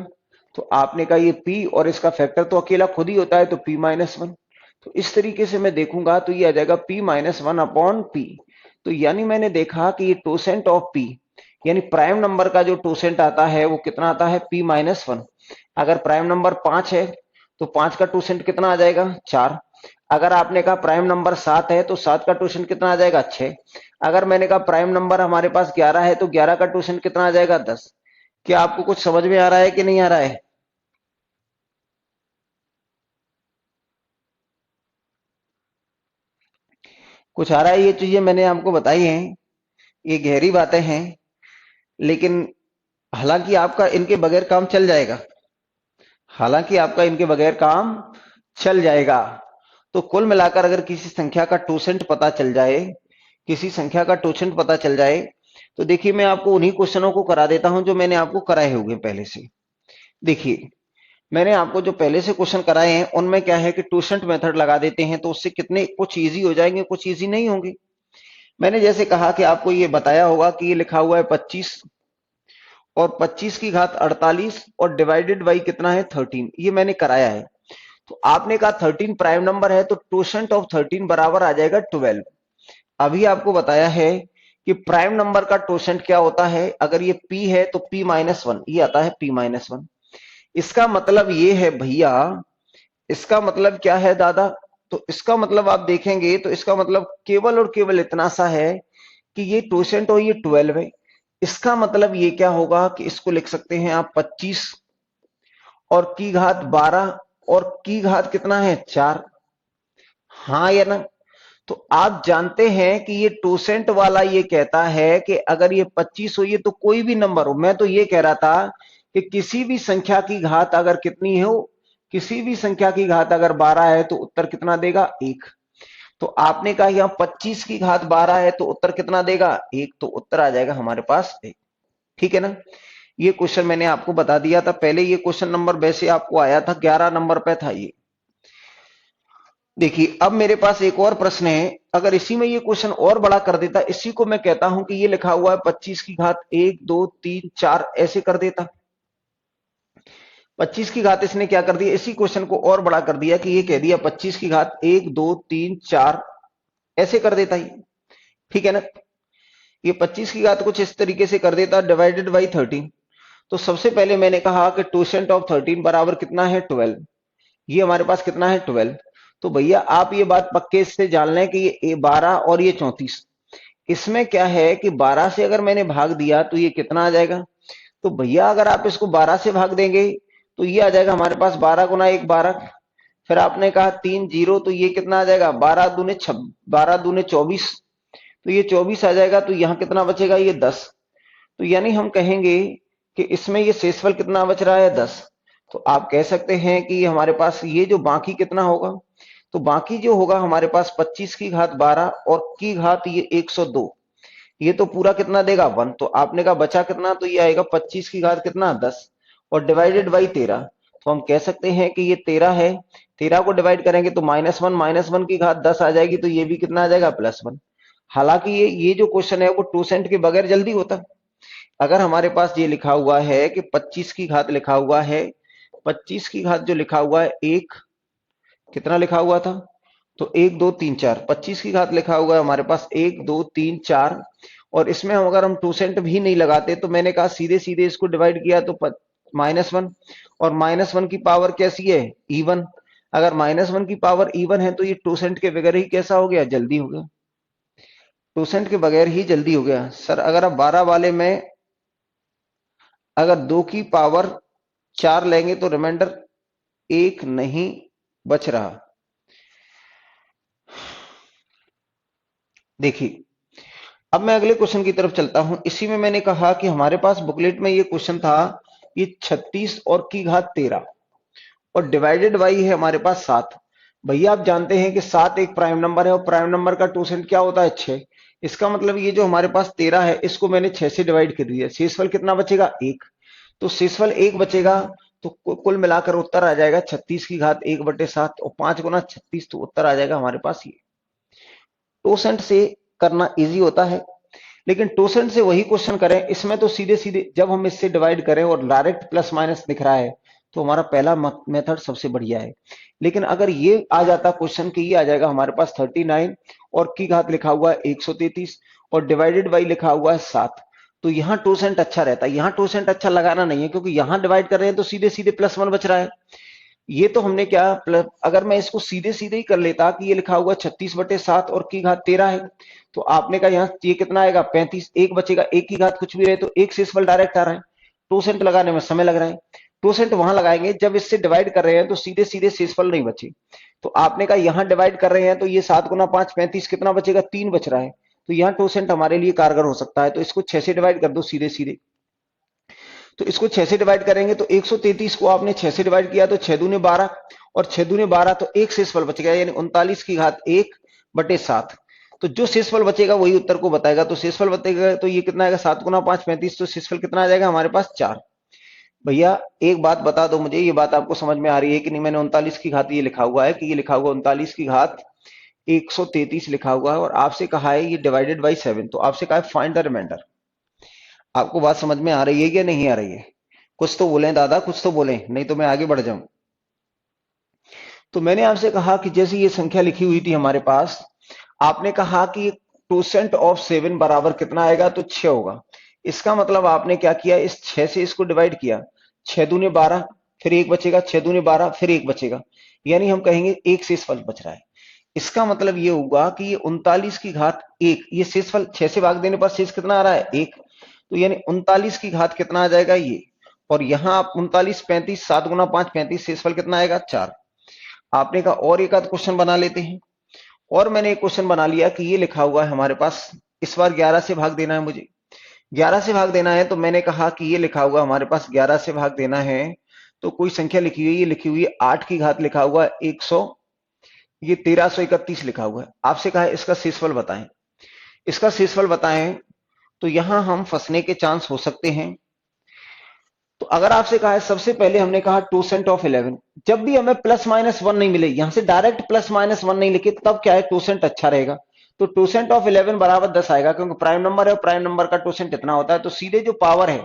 तो आपने कहा ये पी और इसका फैक्टर तो अकेला खुद ही होता है, तो पी माइनस वन। तो इस तरीके से मैं देखूंगा तो ये आ जाएगा P minus one upon P. तो यानी मैंने देखा कि ये टोसेंट ऑफ पी, यानी प्राइम नंबर का जो टोसेंट आता है वो कितना आता है, पी माइनस वन। अगर प्राइम नंबर 5 है तो 5 का टोसेंट कितना आ जाएगा, 4। अगर आपने कहा प्राइम नंबर 7 है तो 7 का टोसेंट कितना आ जाएगा, 6। अगर मैंने कहा प्राइम नंबर हमारे पास 11 है तो 11 का टोसेंट कितना आ जाएगा, 10। क्या आपको कुछ समझ में आ रहा है कि नहीं आ रहा है? कुछ आ रहा है? ये चीजें मैंने आपको बताई हैं, ये गहरी बातें हैं, लेकिन हालांकि आपका इनके बगैर काम चल जाएगा, हालांकि आपका इनके बगैर काम चल जाएगा। तो कुल मिलाकर अगर किसी संख्या का टोसेंट पता चल जाए, किसी संख्या का टोसेंट पता चल जाए, तो देखिए मैं आपको उन्हीं क्वेश्चनों को करा देता हूं जो मैंने आपको कराए हुए पहले से। देखिए मैंने आपको जो पहले से क्वेश्चन कराए हैं उनमें क्या है कि टोसेंट मेथड लगा देते हैं, तो उससे कितने कुछ इजी हो जाएंगे, कुछ इजी नहीं होंगे। मैंने जैसे कहा कि आपको ये बताया होगा कि ये लिखा हुआ है 25, और 25 की घात 48 और डिवाइडेड बाई कितना है 13, ये मैंने कराया है। तो आपने कहा 13 प्राइम नंबर है तो टोसेंट ऑफ 13 बराबर आ जाएगा 12। अभी आपको बताया है कि प्राइम नंबर का टोसेंट क्या होता है, अगर ये p है तो p माइनस वन, ये आता है p माइनस वन। इसका मतलब ये है भैया, इसका मतलब क्या है दादा, तो इसका मतलब आप देखेंगे तो इसका मतलब केवल और केवल इतना सा है कि ये टोसेंट और ये 12 है। इसका मतलब ये क्या होगा कि इसको लिख सकते हैं आप 25 और की घात 12 और की घात कितना है 4। हाँ या ना? तो आप जानते हैं कि ये टोसेंट वाला ये कहता है कि अगर ये 25 हो, ये तो कोई भी नंबर हो, मैं तो ये कह रहा था कि किसी भी संख्या की घात अगर कितनी हो, किसी भी संख्या की घात अगर 12 है तो उत्तर कितना देगा, 1। तो आपने कहा यहां 25 की घात 12 है तो उत्तर कितना देगा, 1, तो उत्तर आ जाएगा हमारे पास 1। ठीक है ना? ये क्वेश्चन मैंने आपको बता दिया था पहले, ये क्वेश्चन नंबर वैसे आपको आया था 11 नंबर पे था ये। देखिए अब मेरे पास एक और प्रश्न है, अगर इसी में ये क्वेश्चन और बड़ा कर देता, इसी को मैं कहता हूं कि ये लिखा हुआ है 25 की घात 1 2 3 4 ऐसे कर देता। 25 की घात इसने क्या कर दिया, इसी क्वेश्चन को और बड़ा कर दिया कि ये कह दिया 25 की घात 1 2 3 4 ऐसे कर देता ही। ठीक है ना? ये 25 की घात कुछ इस तरीके से कर देता, डिवाइडेड बाई 13। तो सबसे पहले मैंने कहा कि 2% ऑफ 13 बराबर कितना है 12। ये हमारे पास कितना है 12। तो भैया आप ये बात पक्के से जान लें कि ये 12 और ये 34, इसमें क्या है कि 12 से अगर मैंने भाग दिया तो ये कितना आ जाएगा। तो भैया अगर आप इसको 12 से भाग देंगे तो ये आ जाएगा हमारे पास 12 गुना 1 12। फिर आपने कहा 3 जीरो, तो ये कितना आ जाएगा 12 दूने 24। तो ये 24 आ जाएगा। तो यहाँ कितना बचेगा, ये 10। तो यानी हम कहेंगे कि इसमें ये शेषफल कितना बच रहा है 10। तो आप कह सकते हैं कि हमारे पास ये जो बाकी कितना होगा, तो बाकी जो होगा हमारे पास 25 की घात 12 और की घात ये 102, ये तो पूरा कितना देगा 1। तो आपने कहा बचा कितना, तो ये आएगा 25 की घात कितना 10 और डिवाइडेड बाई 13। तो हम कह सकते हैं कि ये 13 है। 13 को डिवाइड करेंगे तो -1 की घात 10 आ जाएगी, तो ये भी कितना आ जाएगा +1। हालांकि ये जो क्वेश्चन है वो 2 के बगैर जल्दी होता। अगर हमारे पास ये लिखा हुआ है कि 25 की घात लिखा हुआ है, 25 की घात जो लिखा हुआ है एक, कितना लिखा हुआ था, तो 1 2 3 4, 25 की घात लिखा हुआ है हमारे पास 1 2 3 4। और इसमें अगर हम 2% भी नहीं लगाते तो मैंने कहा सीधे सीधे इसको डिवाइड किया तो -1, और -1 की पावर कैसी है इवन। अगर -1 की पावर इवन है तो ये 2% के बगैर ही कैसा हो गया, जल्दी हो गया। 2% के बगैर ही जल्दी हो गया। सर अगर आप 12 वाले में अगर 2 की पावर 4 लेंगे तो रिमाइंडर 1 नहीं बच रहा। देखिए अब मैं अगले क्वेश्चन की तरफ चलता हूं। इसी में मैंने कहा कि हमारे पास बुकलेट में ये क्वेश्चन था, ये 36 और की घात 13 और डिवाइडेड बाई है हमारे पास 7। भैया आप जानते हैं कि 7 एक प्राइम नंबर है और प्राइम नंबर का 2% क्या होता है 6। इसका मतलब ये जो हमारे पास 13 है इसको मैंने 6 से डिवाइड कर दिया, शेषफल कितना बचेगा 1। तो शेषफल 1 बचेगा। तो कुल मिलाकर उत्तर आ जाएगा 36 की घात 1/7 और 5 गुना 36। तो उत्तर आ जाएगा हमारे पास ये। 2% से करना इजी होता है, लेकिन 2% से वही क्वेश्चन करें, इसमें तो सीधे सीधे जब हम इससे डिवाइड करें और डायरेक्ट प्लस माइनस दिख रहा है तो हमारा पहला मेथड सबसे बढ़िया है। लेकिन अगर ये आ जाता क्वेश्चन कि ये आ जाएगा हमारे पास 39 और की घात लिखा हुआ है 133 और डिवाइडेड बाई लिखा हुआ है 7, तो यहाँ 2% अच्छा रहता है। यहाँ 2% अच्छा लगाना नहीं है क्योंकि यहाँ डिवाइड कर रहे हैं तो सीधे सीधे +1 बच रहा है। ये तो हमने क्या अगर मैं इसको सीधे सीधे ही कर लेता कि ये लिखा हुआ 36/7 और की घात 13 है, तो आपने कहा यहाँ ये कितना आएगा 35, एक बचेगा, एक की घात कुछ भी रहे तो एक शेषफल डायरेक्ट आ रहा है। 2% लगाने में समय लग रहा है। 2% वहां लगाएंगे जब इससे डिवाइड कर रहे हैं तो सीधे सीधे शेषफल नहीं बचे। तो आपने कहा यहाँ डिवाइड कर रहे हैं तो ये 7 गुना 5 35, कितना बचेगा 3 बच रहा है। तो यहाँ 2% हमारे लिए कारगर हो सकता है। तो इसको 6 से डिवाइड कर दो सीधे सीधे। तो इसको 6 से डिवाइड करेंगे तो 133 को आपने 6 से डिवाइड किया तो 6 दूने 12 और 6 दूने 12, तो एक शेषफल बच गया यानी 39 की घात 1/7। तो जो शेषफल बचेगा वही उत्तर को बताएगा। तो शेषफल बचेगा तो ये कितना आएगा 7 गुना 5 35, तो शेषफल कितना आ जाएगा हमारे पास 4। भैया एक बात बता दो मुझे, ये बात आपको समझ में आ रही है कि नहीं। मैंने 39 की घात ये लिखा हुआ है कि ये लिखा हुआ 39 की घात 133 लिखा हुआ है और आपसे कहा है ये डिवाइडेड बाई 7। तो आपसे कहा है फाइंड द रिमाइंडर। आपको बात समझ में आ रही है या नहीं आ रही है? कुछ तो बोलें दादा, कुछ तो बोलें, नहीं तो मैं आगे बढ़ जाऊं। तो मैंने आपसे कहा कि जैसे ये संख्या लिखी हुई थी हमारे पास, आपने कहा कि 2% ऑफ 7 बराबर कितना आएगा, तो 6 होगा। इसका मतलब आपने क्या किया, इस 6 से इसको डिवाइड किया, 6 दूने 12, फिर एक बचेगा, 6 दूने 12 फिर एक बचेगा, यानी हम कहेंगे एक शेषफल बच रहा है। इसका मतलब ये होगा कि ये 39 की घात 1, ये शेषफल 6 से भाग देने पर शेष कितना आ रहा है 1, तो यानी 39 की घात कितना आ जाएगा ये। और यहां आप 39 35, 7 गुना 5 35, शेषफल कितना आएगा 4। आपने कहा और एक आध क्वेश्चन बना लेते हैं। और मैंने एक क्वेश्चन बना लिया कि ये लिखा हुआ है हमारे पास, इस बार 11 से भाग देना है मुझे, 11 से भाग देना है। तो मैंने कहा कि ये लिखा हुआ हमारे पास 11 से भाग देना है, तो कोई संख्या लिखी हुई है, ये लिखी हुई है 8 की घात लिखा हुआ है 100, ये 1331 लिखा हुआ है। आपसे कहा है इसका शेषफल बताएं। इसका शेषफल बताएं तो यहां हम फंसने के चांस हो सकते हैं। तो अगर आपसे कहा है, सबसे पहले हमने कहा 2% ऑफ 11, जब भी हमें +-1 नहीं मिले, यहां से डायरेक्ट +-1 नहीं लिखे, तब क्या है 2% अच्छा रहेगा। तो 2% ऑफ 11 बराबर 10 आएगा, क्योंकि प्राइम नंबर है और प्राइम नंबर का 2% इतना होता है। तो सीधे जो पावर है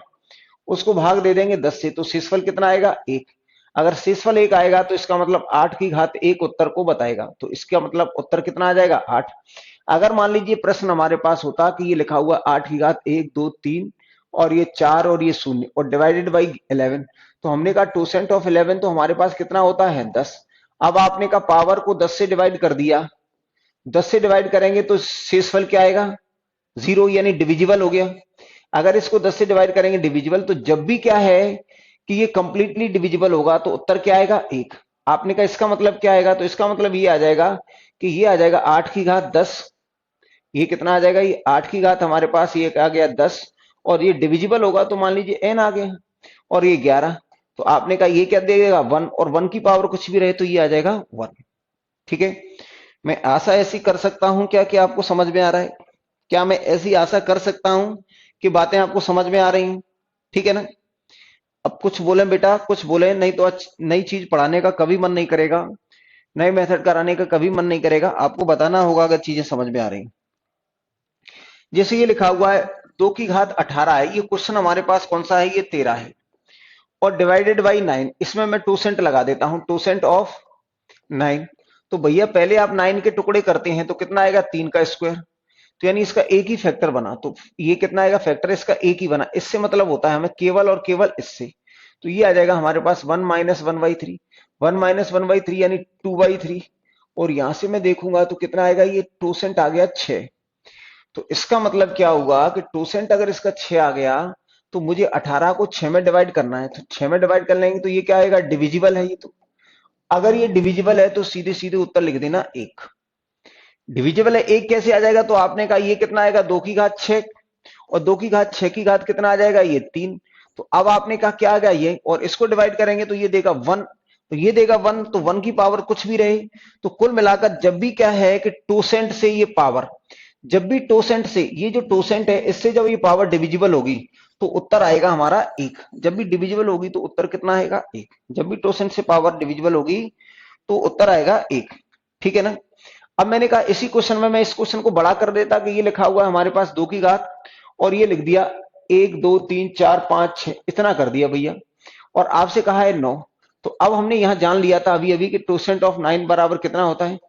उसको भाग दे देंगे 10 से, तो शेषफल कितना आएगा 1। अगर शेषफल 1 आएगा तो इसका मतलब 8 की घात 1 उत्तर को बताएगा, तो इसका मतलब उत्तर कितना आ जाएगा 8। अगर मान लीजिए प्रश्न हमारे पास होता कि ये लिखा हुआ 8 की घात 1 2 3 और ये 4 और ये 0 और डिवाइडेड बाई 11, तो हमने कहा 2% ऑफ 11 तो हमारे पास कितना होता है 10। अब आपने कहा पावर को 10 से डिवाइड कर दिया, 10 से डिवाइड करेंगे तो शेषफल क्या आएगा 0, यानी डिविजिबल हो गया। अगर इसको 10 से डिवाइड करेंगे डिविजिबल, तो जब भी क्या है कि ये कंप्लीटली डिविजिबल होगा तो उत्तर क्या आएगा 1। आपने कहा इसका मतलब क्या आएगा, तो इसका मतलब ये आ जाएगा कि ये आ जाएगा 8 की घात 10, ये कितना आ जाएगा, ये 8 की घात हमारे पास ये आ गया 10 और ये डिविजिबल होगा तो मान लीजिए n आ गया और ये 11। तो आपने कहा ये क्या देगा 1 और 1 की पावर कुछ भी रहे तो ये आ जाएगा 1। ठीक है, मैं आशा ऐसी कर सकता हूं क्या कि आपको समझ में आ रहा है? क्या मैं ऐसी आशा कर सकता हूं कि बातें आपको समझ में आ रही हैं? ठीक है ना। अब कुछ बोले बेटा, कुछ बोले, नहीं तो नई चीज पढ़ाने का कभी मन नहीं करेगा, नए मेथड कराने का कभी मन नहीं करेगा। आपको बताना होगा अगर चीजें समझ में आ रही। जैसे ये लिखा हुआ है 2 की घात 18 है, ये क्वेश्चन हमारे पास कौन सा है, ये 13 है और डिवाइडेड बाई 9, इसमें मैं 2% लगा देता हूं, 2% ऑफ 9। तो भैया पहले आप 9 के टुकड़े करते हैं तो कितना आएगा 3 का स्क्वायर, तो यानी इसका एक ही फैक्टर बना, तो ये कितना आएगा फैक्टर इसका एक ही बना। इससे मतलब होता है हमें केवल और केवल इससे, तो ये आ जाएगा हमारे पास 1 माइनस 1/3, 1 माइनस 1/3 यानी 2/3 और यहां से मैं देखूंगा तो कितना आएगा, ये 2% आ गया 6। तो इसका मतलब क्या हुआ कि 2% अगर इसका 6 आ गया तो मुझे 18 को 6 में डिवाइड करना है, तो 6 में डिवाइड कर लेंगे तो ये क्या आएगा डिविजिबल है ये। तो अगर ये डिविजिबल है तो सीधे सीधे उत्तर लिख देना 1। डिविजिबल है 1 कैसे आ जाएगा, तो आपने कहा ये कितना आएगा 2 की घात 6 और 2 की घात 6 की घात कितना आ जाएगा ये 3। तो अब आपने कहा क्या आ गया ये, और इसको डिवाइड करेंगे तो ये देगा 1, तो ये देगा 1, तो 1 की पावर कुछ भी रहे। तो कुल मिलाकर जब भी क्या है कि 2% से ये पावर, जब भी 2% से ये जो 2% है इससे जब ये पावर डिविजिबल होगी तो उत्तर आएगा हमारा 1। जब भी डिविजिबल होगी तो उत्तर कितना आएगा 1। जब भी 2% से पावर डिविजिबल होगी तो उत्तर आएगा 1। ठीक है ना। अब मैंने कहा इसी क्वेश्चन में मैं इस क्वेश्चन को बड़ा कर देता कि ये लिखा हुआ है हमारे पास 2 की घात और ये लिख दिया 1 2 3 4 5 6, इतना कर दिया भैया, और आपसे कहा है 9। तो अब हमने यहां जान लिया था अभी अभी कि 2% ऑफ 9 बराबर कितना होता है।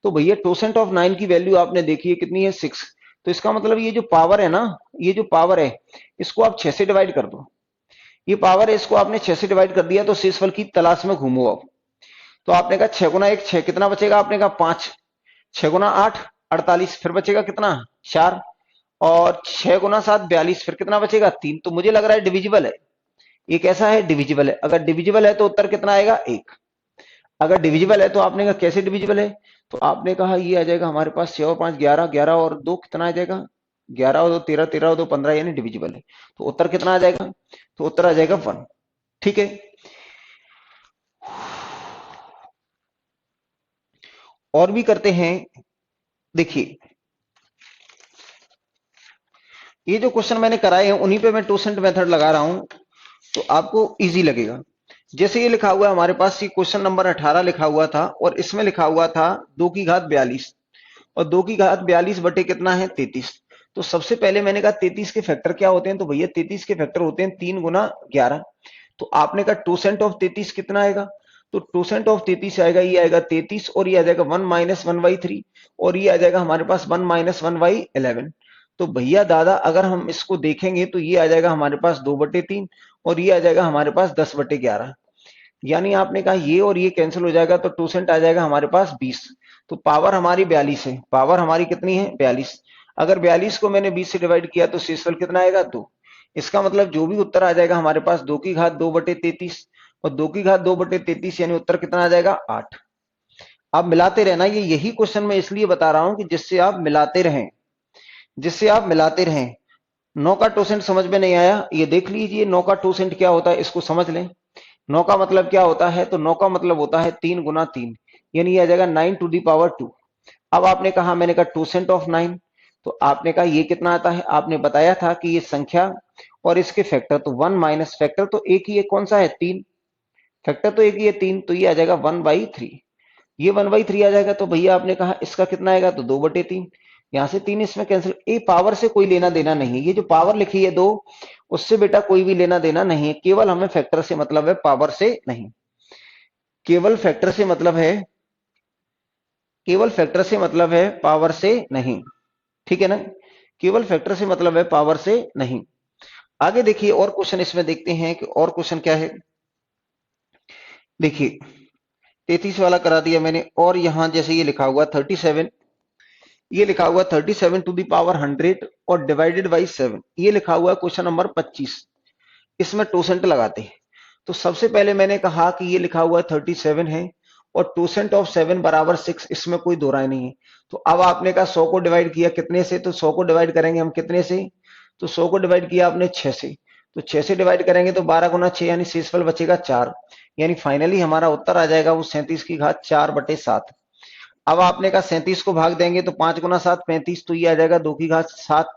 तो भैया 2% ऑफ 9 की वैल्यू आपने देखी है कितनी है 6। तो इसका मतलब ये जो पावर है ना, ये जो पावर है इसको आप 6 से डिवाइड कर दो। ये पावर है इसको आपने 6 से डिवाइड कर दिया तो शेषफल की तलाश में घूमो। अब तो आपने कहा 6 गुना 1 6, कितना बचेगा, आपने कहा 5, 6 गुना 8 48, फिर बचेगा कितना 4 और 6 गुना 7 42, फिर कितना बचेगा 3। तो मुझे लग रहा है डिविजिबल है, ये कैसा है डिविजिबल है। अगर डिविजिबल है तो उत्तर कितना आएगा 1। अगर डिविजिबल है तो आपने कहा कैसे डिविजिबल है, तो आपने कहा ये आ जाएगा हमारे पास 6 और 5 11, 11 और 2 कितना आ जाएगा 11 और 2 13, 13 और 2 15, यानी डिविजिबल है। तो उत्तर कितना आ जाएगा, तो उत्तर आ जाएगा 1। ठीक है, और भी करते हैं। देखिए ये जो क्वेश्चन मैंने कराए हैं उन्हीं पे मैं 2% मेथड लगा रहा हूं तो आपको इजी लगेगा। जैसे ये लिखा हुआ है हमारे पास, ये क्वेश्चन नंबर 18 लिखा हुआ था और इसमें लिखा हुआ था 2 की घात 42 और 2 की घात 42 बटे कितना है 33। तो सबसे पहले मैंने कहा 33 के फैक्टर क्या होते हैं, तो भैया 33 के फैक्टर होते हैं 3 गुना 11। तो आपने कहा 2% ऑफ 33 कितना आएगा, तो 2% ऑफ 33 आएगा, ये आएगा 33 और ये आ जाएगा 1 माइनस 1/3 और ये आ जाएगा हमारे पास 1 माइनस 1/11। तो भैया दादा अगर हम इसको देखेंगे तो ये आ जाएगा हमारे पास 2/3 और ये आ जाएगा हमारे पास 10/11, यानी आपने कहा ये और ये कैंसिल हो जाएगा तो 2% आ जाएगा हमारे पास 20। तो पावर हमारी 42 है, पावर हमारी कितनी है 42। अगर 42 को मैंने 20 से डिवाइड किया तो शेषफल कितना आएगा 2। इसका मतलब जो भी उत्तर आ जाएगा हमारे पास 2 की घात 2/33 और 2 की घात 2/33 यानी उत्तर कितना आ जाएगा 8। आप मिलाते रहना, ये यही क्वेश्चन मैं इसलिए बता रहा हूं कि जिससे आप मिलाते रहें, जिससे आप मिलाते रहें। 9 का 2% समझ में नहीं आया, ये देख लीजिए 9 का 2% क्या होता है, इसको समझ लें। 9 का मतलब क्या होता है, तो 9 का मतलब होता है 3 गुना 3, यानी आ जाएगा 9 टू दी पावर 2। अब आपने कहा, मैंने कहा 2% ऑफ 9, तो आपने कहा ये कितना आता है, आपने बताया था कि ये संख्या और इसके फैक्टर, तो 1 माइनस फैक्टर तो एक ही है, कौन सा है 3, फैक्टर तो एक ही है 3, तो ये आ जाएगा 1/3। ये 1/3 आ जाएगा तो भैया आपने कहा इसका कितना आएगा, तो 2/3। यहां से 3 इसमें कैंसिल, ए पावर से कोई लेना देना नहीं है, ये जो पावर लिखी है 2 उससे बेटा कोई भी लेना देना नहीं है, केवल हमें फैक्टर से मतलब है, पावर से नहीं, केवल फैक्टर से मतलब है। केवल फैक्टर से मतलब है, पावर से नहीं। ठीक है ना, केवल फैक्टर से मतलब है, पावर से नहीं। आगे देखिए और क्वेश्चन इसमें देखते हैं कि और क्वेश्चन क्या है। देखिए 33 वाला करा दिया मैंने, और यहां जैसे ये लिखा हुआ 37, ये लिखा हुआ 37 टू द पावर 100 और डिवाइडेड बाई 7, ये लिखा हुआ क्वेश्चन नंबर 25। इसमें टोसेंट लगाते हैं। तो सबसे पहले मैंने कहा कि ये लिखा हुआ 37 है और टोसेंट ऑफ 7 बराबर 6, इसमें कोई दो राय नहीं है। तो अब आपने कहा 100 को डिवाइड किया कितने से, तो 100 को डिवाइड करेंगे हम कितने से, तो 100 को डिवाइड किया आपने 6 से, तो 6 से डिवाइड करेंगे तो 12 गुना 6 यानी शेषफल बचेगा 4, यानी फाइनली हमारा उत्तर आ जाएगा वो 37 की घात 4/7। अब आपने कहा 37 को भाग देंगे तो 5 गुना 7 35, तो ये आ जाएगा 2 की घात 7।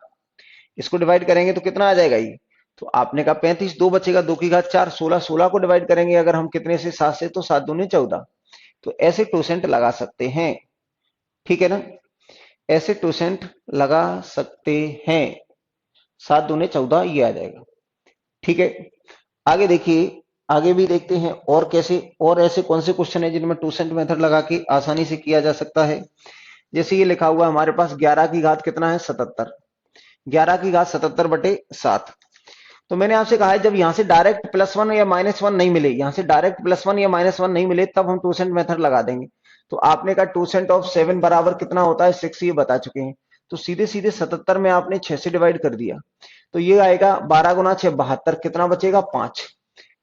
इसको डिवाइड करेंगे तो कितना आ जाएगा ये, तो आपने कहा 35, 2 बचेगा 2 की घात 4, 16, 16 को डिवाइड करेंगे अगर हम कितने से, 7 से, तो 7 दूनी 14। तो ऐसे टोसेंट लगा सकते हैं। ठीक है ना, ऐसे टोसेंट लगा सकते हैं, 7 दूने 14 ये आ जाएगा। ठीक है, आगे देखिए, आगे भी देखते हैं और कैसे, और ऐसे कौन से क्वेश्चन है जिनमें टोसेंट मेथड लगा के आसानी से किया जा सकता है। जैसे ये लिखा हुआ हमारे पास 11 की घात कितना है, 77, 11 की घात 77/7। तो मैंने आपसे कहा है जब यहां से डायरेक्ट +1 या -1 नहीं मिले, यहां से डायरेक्ट +1 या -1 नहीं मिले, तब हम टोसेंट मेथड लगा देंगे। तो आपने कहा टोसेंट ऑफ 7 बराबर कितना होता है, 6, ये बता चुके हैं। तो सीधे सीधे 77 में आपने 6 से डिवाइड कर दिया, तो ये आएगा 12 गुना 6 72, कितना बचेगा 5,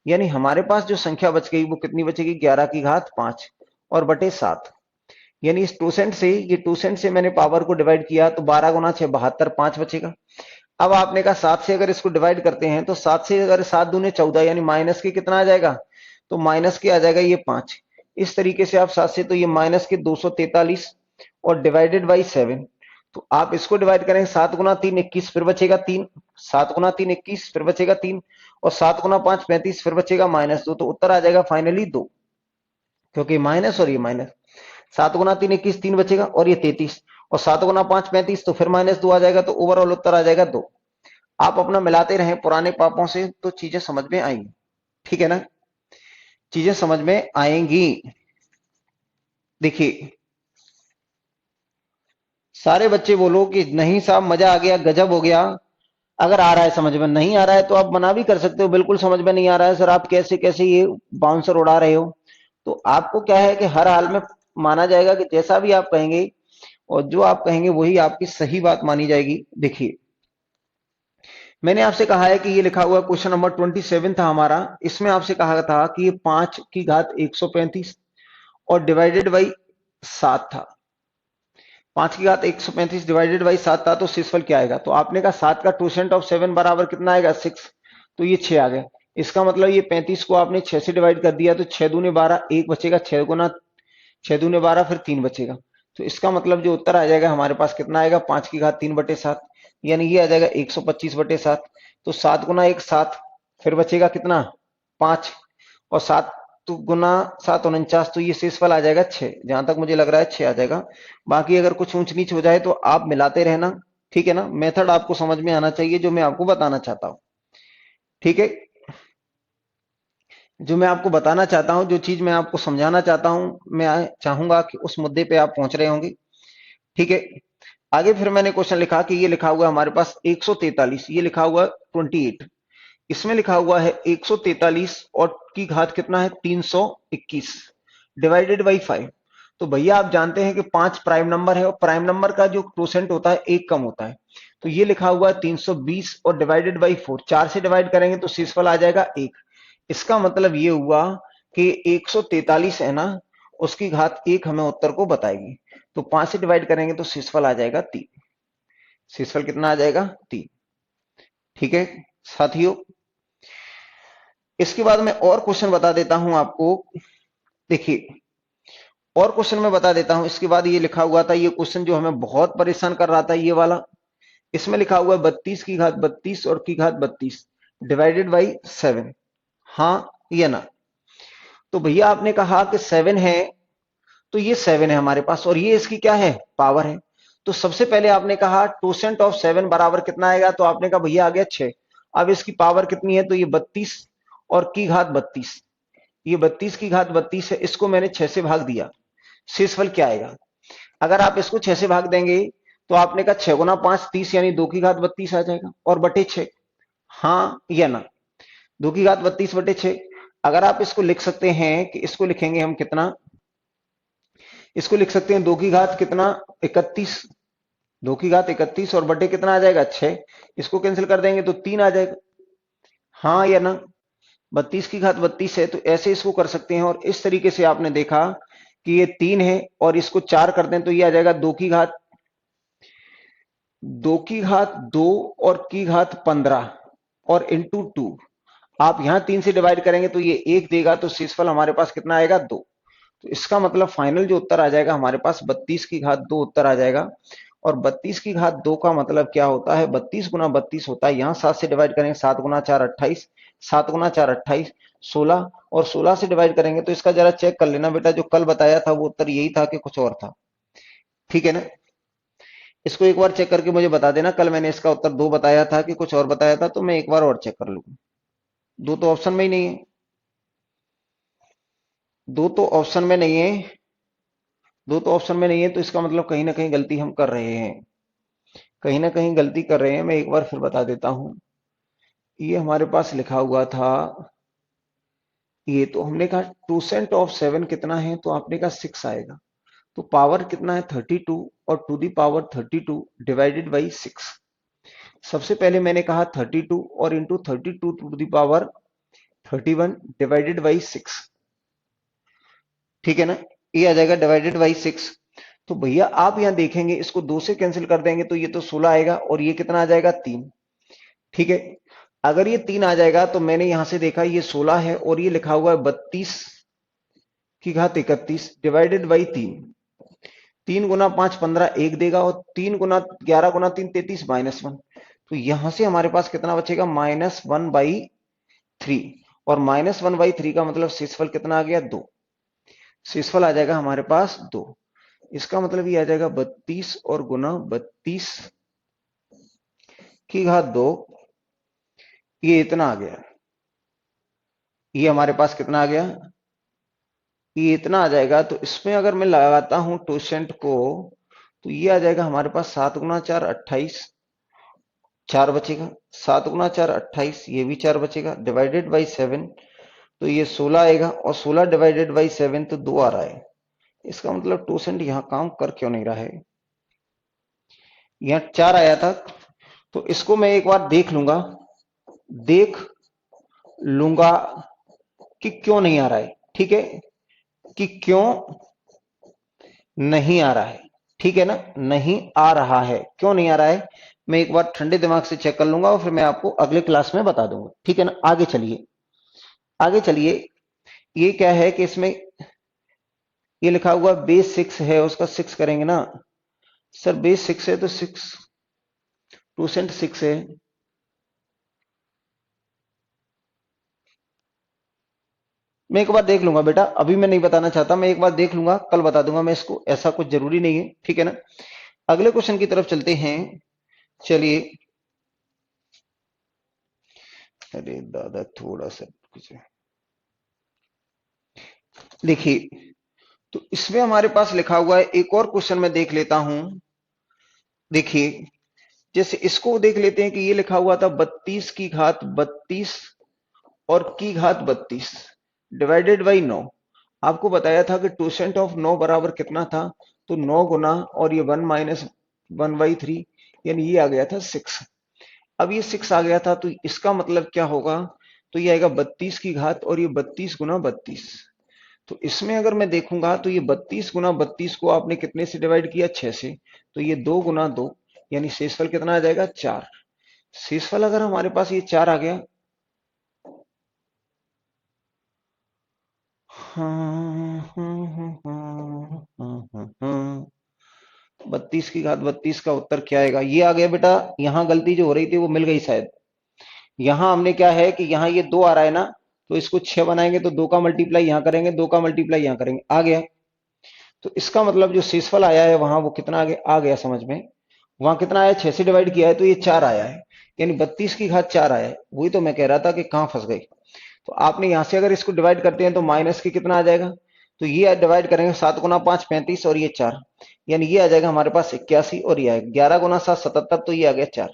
यानी हमारे पास जो संख्या बच गई वो कितनी बचेगी, 11 की घात 5 और बटे 7। यानी इस टोसेंट से, ये टोसेंट से मैंने पावर को डिवाइड किया तो 12 गुना 6 72, 5 बचेगा। अब आपने कहा 7 से अगर इसको डिवाइड करते हैं तो 7 से अगर 7 दूने 14 यानी माइनस के कितना आ जाएगा, तो माइनस के आ जाएगा ये 5। इस तरीके से आप 7 से, तो ये माइनस के 243 और डिवाइडेड बाई 7। तो आप इसको डिवाइड करेंगे, 7 गुना 3 21, फिर बचेगा 3, 7 गुना 3 21, फिर बचेगा 3, और 7 गुना 5 35, फिर बचेगा -2। तो उत्तर आ जाएगा फाइनली 2, क्योंकि माइनस और ये माइनस। 7 गुना 3 21, 3 बचेगा, और ये 33, और 7 गुना 5 35, तो फिर -2 आ जाएगा, तो ओवरऑल उत्तर आ जाएगा 2। आप अपना मिलाते रहें पुराने पापों से तो चीजें समझ में आएंगी। ठीक है ना, चीजें समझ में आएंगी। देखिए सारे बच्चे बोलो कि नहीं साहब मजा आ गया, गजब हो गया। अगर आ रहा है समझ में, नहीं आ रहा है तो आप मना भी कर सकते हो, बिल्कुल समझ में नहीं आ रहा है सर आप कैसे कैसे ये बाउंसर उड़ा रहे हो। तो आपको क्या है कि हर हाल में माना जाएगा कि जैसा भी आप कहेंगे और जो आप कहेंगे वही आपकी सही बात मानी जाएगी। देखिए मैंने आपसे कहा है कि ये लिखा हुआ क्वेश्चन नंबर 27 था हमारा, इसमें आपसे कहा था कि ये 5 की घात 135 और डिवाइडेड बाई 7 था। 5 की घात 135 डिवाइडेड बाई 7 था, तो शेषफल क्या आएगा, तो आपने कहा 7 का टोसेंट ऑफ 7 बराबर कितना आएगा, 6, तो ये 6 आ गया। इसका मतलब ये 35 को आपने 6 से डिवाइड कर दिया, तो 6 दूने 12, 1 बचेगा, 6 गुना 6 दूने 12, फिर 3 बचेगा। तो इसका मतलब जो उत्तर आ जाएगा हमारे पास कितना आएगा, 5 की घात 3/7, यानी ये आ जाएगा 125/7। तो 7 गुना 1 7, फिर बचेगा कितना 5, और 7 तो गुना 7 49, तो ये शेषफल आ जाएगा 6, जहां तक मुझे लग रहा है 6 आ जाएगा। बाकी अगर कुछ ऊंच नीच हो जाए तो आप मिलाते रहना। ठीक है ना, मेथड आपको समझ में आना चाहिए जो मैं आपको बताना चाहता हूं। ठीक है, जो मैं आपको बताना चाहता हूं, जो चीज मैं आपको समझाना चाहता हूं, मैं चाहूंगा कि उस मुद्दे पे आप पहुंच रहे होंगे। ठीक है, आगे फिर मैंने क्वेश्चन लिखा कि ये लिखा हुआ है हमारे पास 143, ये लिखा हुआ 28, इसमें लिखा हुआ है 143 और की घात कितना है 321 डिवाइडेड बाई 5। तो भैया आप जानते हैं कि 5 प्राइम नंबर है और प्राइम नंबर का जो क्वोशेंट होता है 1 कम होता है। तो ये लिखा हुआ है 320 और डिवाइडेड बाई 4, 4 से डिवाइड करेंगे तो शेषफल आ जाएगा 1। इसका मतलब ये हुआ कि 143 है ना, उसकी घात 1 हमें उत्तर को बताएगी। तो 5 से डिवाइड करेंगे तो शेषफल आ जाएगा 3। शेषफल कितना आ जाएगा 3। ठीक है साथियों, इसके बाद मैं और क्वेश्चन बता देता हूं आपको। देखिए और क्वेश्चन में बता देता हूं, इसके बाद ये लिखा हुआ था, ये क्वेश्चन जो हमें बहुत परेशान कर रहा था ये वाला। इसमें लिखा हुआ 32 की घात 32 और की घात 32 डिवाइडेड बाई 7, हाँ या ना। तो भैया आपने कहा कि 7 है, तो ये 7 है हमारे पास और ये इसकी क्या है, पावर है। तो सबसे पहले आपने कहा टोसेंट ऑफ 7 बराबर कितना आएगा, तो आपने कहा भैया आ गया 6। अब इसकी पावर कितनी है, तो ये 32 और की घात 32, ये 32 की घात 32 है, इसको मैंने 6 से भाग दिया, शेषफल क्या आएगा। अगर आप इसको 6 से भाग देंगे तो आपने कहा 6 गुना 5 30 यानी 2 की घात 32 आ जाएगा और बटे 6। हाँ या ना? 2 की घात 32 बटे 6। अगर आप इसको लिख सकते हैं कि इसको लिखेंगे हम कितना, इसको लिख सकते हैं 2 की घात कितना 31, 2 की घात 31 और बटे कितना आ जाएगा 6। इसको कैंसिल कर देंगे तो 3 आ जाएगा। हाँ या ना? 32 की घात 32 है तो ऐसे इसको कर सकते हैं। और इस तरीके से आपने देखा कि ये 3 है और इसको 4 कर दें तो ये आ जाएगा 2 की घात 2 और की घात 15 और इंटू 2। आप यहां 3 से डिवाइड करेंगे तो ये 1 देगा, तो शेषफल हमारे पास कितना आएगा 2। तो इसका मतलब फाइनल जो उत्तर आ जाएगा हमारे पास 32 की घात 2 उत्तर आ जाएगा। और 32 की घात 2 का मतलब क्या होता है, 32 गुना 32 होता है, यहाँ 7 से डिवाइड करेंगे 7 गुना 4 28, 7 गुना 4 28 16 और 16 से डिवाइड करेंगे तो इसका जरा चेक कर लेना बेटा, जो कल बताया था वो उत्तर यही था कि कुछ और था? ठीक है ना? इसको एक बार चेक करके मुझे बता देना, कल मैंने इसका उत्तर 2 बताया था कि कुछ और बताया था, तो मैं एक बार और चेक कर लूंगा। 2 तो ऑप्शन में ही नहीं है, 2 तो ऑप्शन में नहीं है, 2 तो ऑप्शन में नहीं है, तो इसका मतलब कहीं ना कहीं गलती हम कर रहे हैं, कहीं ना कहीं गलती कर रहे हैं। मैं एक बार फिर बता देता हूं। ये हमारे पास लिखा हुआ था, ये तो हमने कहा 2% ऑफ 7 कितना है, तो आपने कहा 6 आएगा। तो पावर कितना है 32 और to the power 32 divided by 6। सबसे पहले मैंने कहा 32 और into 32 to the power 31 divided by 6। ठीक है ना? ये आ जाएगा डिवाइडेड बाई 6। तो भैया आप यहां देखेंगे इसको 2 से कैंसिल कर देंगे तो ये तो 16 आएगा और ये कितना आ जाएगा 3। ठीक है, अगर ये 3 आ जाएगा तो मैंने यहां से देखा ये 16 है और ये लिखा हुआ है 32 की घात 31 डिवाइडेड बाई 3। 3 गुना 5 15 1 देगा और 3 गुना 11 गुना 3 33 -1। तो यहां से हमारे पास कितना बचेगा -1/3। और -1/3 का मतलब शेषफल कितना आ गया 2। शेषफल आ जाएगा हमारे पास 2। इसका मतलब ये आ जाएगा 32 और गुना 32 की घात 2, ये इतना आ गया। ये हमारे पास कितना आ गया, ये इतना आ जाएगा। तो इसमें अगर मैं लगाता हूं टोसेंट को तो ये आ जाएगा हमारे पास 7 गुना 4 28, 4 बचेगा, 7 गुना 4 28, ये भी 4 बचेगा डिवाइडेड बाई 7। तो ये 16 आएगा और 16 डिवाइडेड बाई 7 तो 2 आ रहा है। इसका मतलब टोसेंट यहां काम कर क्यों नहीं रहा है, यहां 4 आया था। तो इसको मैं एक बार देख लूंगा कि क्यों नहीं आ रहा है। ठीक है, कि क्यों नहीं आ रहा है। ठीक है ना? नहीं आ रहा है, क्यों नहीं आ रहा है, मैं एक बार ठंडे दिमाग से चेक कर लूंगा और फिर मैं आपको अगले क्लास में बता दूंगा। ठीक है ना? आगे चलिए, आगे चलिए। ये क्या है कि इसमें ये लिखा हुआ बेस 6 है, उसका 6 करेंगे ना सर, बेस 6 है तो 6 टूसेंट 6 है। मैं एक बार देख लूंगा बेटा, अभी मैं नहीं बताना चाहता, मैं एक बार देख लूंगा, कल बता दूंगा मैं इसको, ऐसा कुछ जरूरी नहीं है। ठीक है ना? अगले क्वेश्चन की तरफ चलते हैं। चलिए, अरे दादा थोड़ा सा कुछ देखिए, तो इसमें हमारे पास लिखा हुआ है, एक और क्वेश्चन मैं देख लेता हूं। देखिए, जैसे इसको देख लेते हैं कि ये लिखा हुआ था 32 की घात 32 और की घात 32 डिवाइडेड बाई 9। आपको बताया था कि टोसेंट ऑफ 9 बराबर कितना था, तो 9 गुना और ये 1 माइनस 1/3 यानी ये आ गया था 6। अब ये 6 आ गया था तो इसका मतलब क्या होगा, तो ये आएगा 32 की घात और ये 32 गुना 32। तो इसमें अगर मैं देखूंगा तो ये 32 गुना 32 को आपने कितने से डिवाइड किया 6 से, तो ये 2 गुना 2 यानी शेषफल कितना आ जाएगा 4। शेषफल अगर हमारे पास ये 4 आ गया, हाँ, 32 की घात 32 का उत्तर क्या आएगा, ये आ गया बेटा। यहां गलती जो हो रही थी वो मिल गई शायद। यहां हमने क्या है कि यहां ये 2 आ रहा है ना, तो इसको 6 बनाएंगे तो 2 का मल्टीप्लाई यहां करेंगे, 2 का मल्टीप्लाई यहां करेंगे, आ गया। तो इसका मतलब जो शेषफल आया है वहां वो कितना आ गया समझ में। वहां कितना आया, 6 से डिवाइड किया है तो ये 4 आया है, यानी 32 की घात 4 आया है। वही तो मैं कह रहा था कि कहां फंस गई। तो आपने यहां से अगर इसको डिवाइड करते हैं तो माइनस की कितना आ जाएगा, तो ये डिवाइड करेंगे 7 गुना 5 35 और ये 4, यानी ये आ जाएगा हमारे पास 81 और ये आएगा 11 गुना 7 77, तो ये आ गया 4।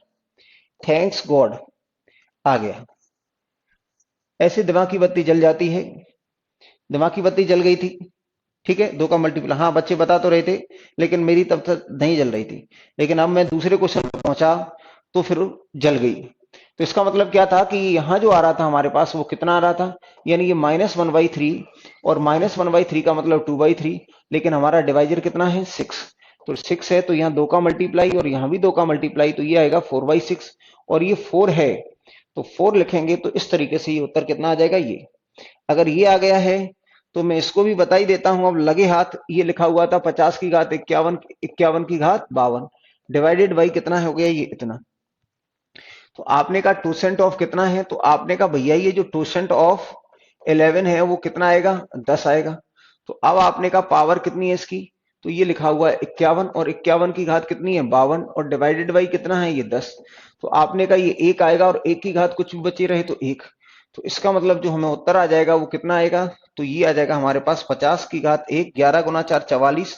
थैंक्स गॉड आ गया। ऐसे दिमाग की बत्ती जल जाती है, दिमाग की बत्ती जल गई थी। ठीक है, 2 का मल्टीपल, हाँ बच्चे बता तो रहे थे लेकिन मेरी तब तक नहीं जल रही थी, लेकिन अब मैं दूसरे क्वेश्चन पर पहुंचा तो फिर जल गई। तो इसका मतलब क्या था कि यहां जो आ रहा था हमारे पास वो कितना आ रहा था, यानी ये -1/3, और -1/3 का मतलब 2/3, लेकिन हमारा डिवाइजर कितना है 6, तो 6 है तो यहाँ 2 का मल्टीप्लाई और यहाँ भी 2 का मल्टीप्लाई, तो ये आएगा 4/6, और ये 4 है तो 4 लिखेंगे तो इस तरीके से ये उत्तर कितना आ जाएगा ये। अगर ये आ गया है तो मैं इसको भी बता ही देता हूं, अब लगे हाथ। ये लिखा हुआ था 50 की घात 51, 51 की घात 52, डिवाइडेड बाई कितना हो गया ये इतना। तो आपने का टूसेंट ऑफ कितना है, तो आपने का भैया ये जो टूसेंट ऑफ 11 है वो कितना आएगा 10 आएगा। तो अब आपने का पावर कितनी है इसकी, तो ये लिखा हुआ है 51, और 51 की घात कितनी है 52, और डिवाइडेड बाई कितना है ये 10। तो आपने का ये 1 आएगा, और 1 की घात कुछ भी बची रहे तो 1। तो इसका मतलब जो हमें उत्तर आ जाएगा वो कितना आएगा, तो ये आ जाएगा हमारे पास 50 की घात 1, 11 गुना 4 44,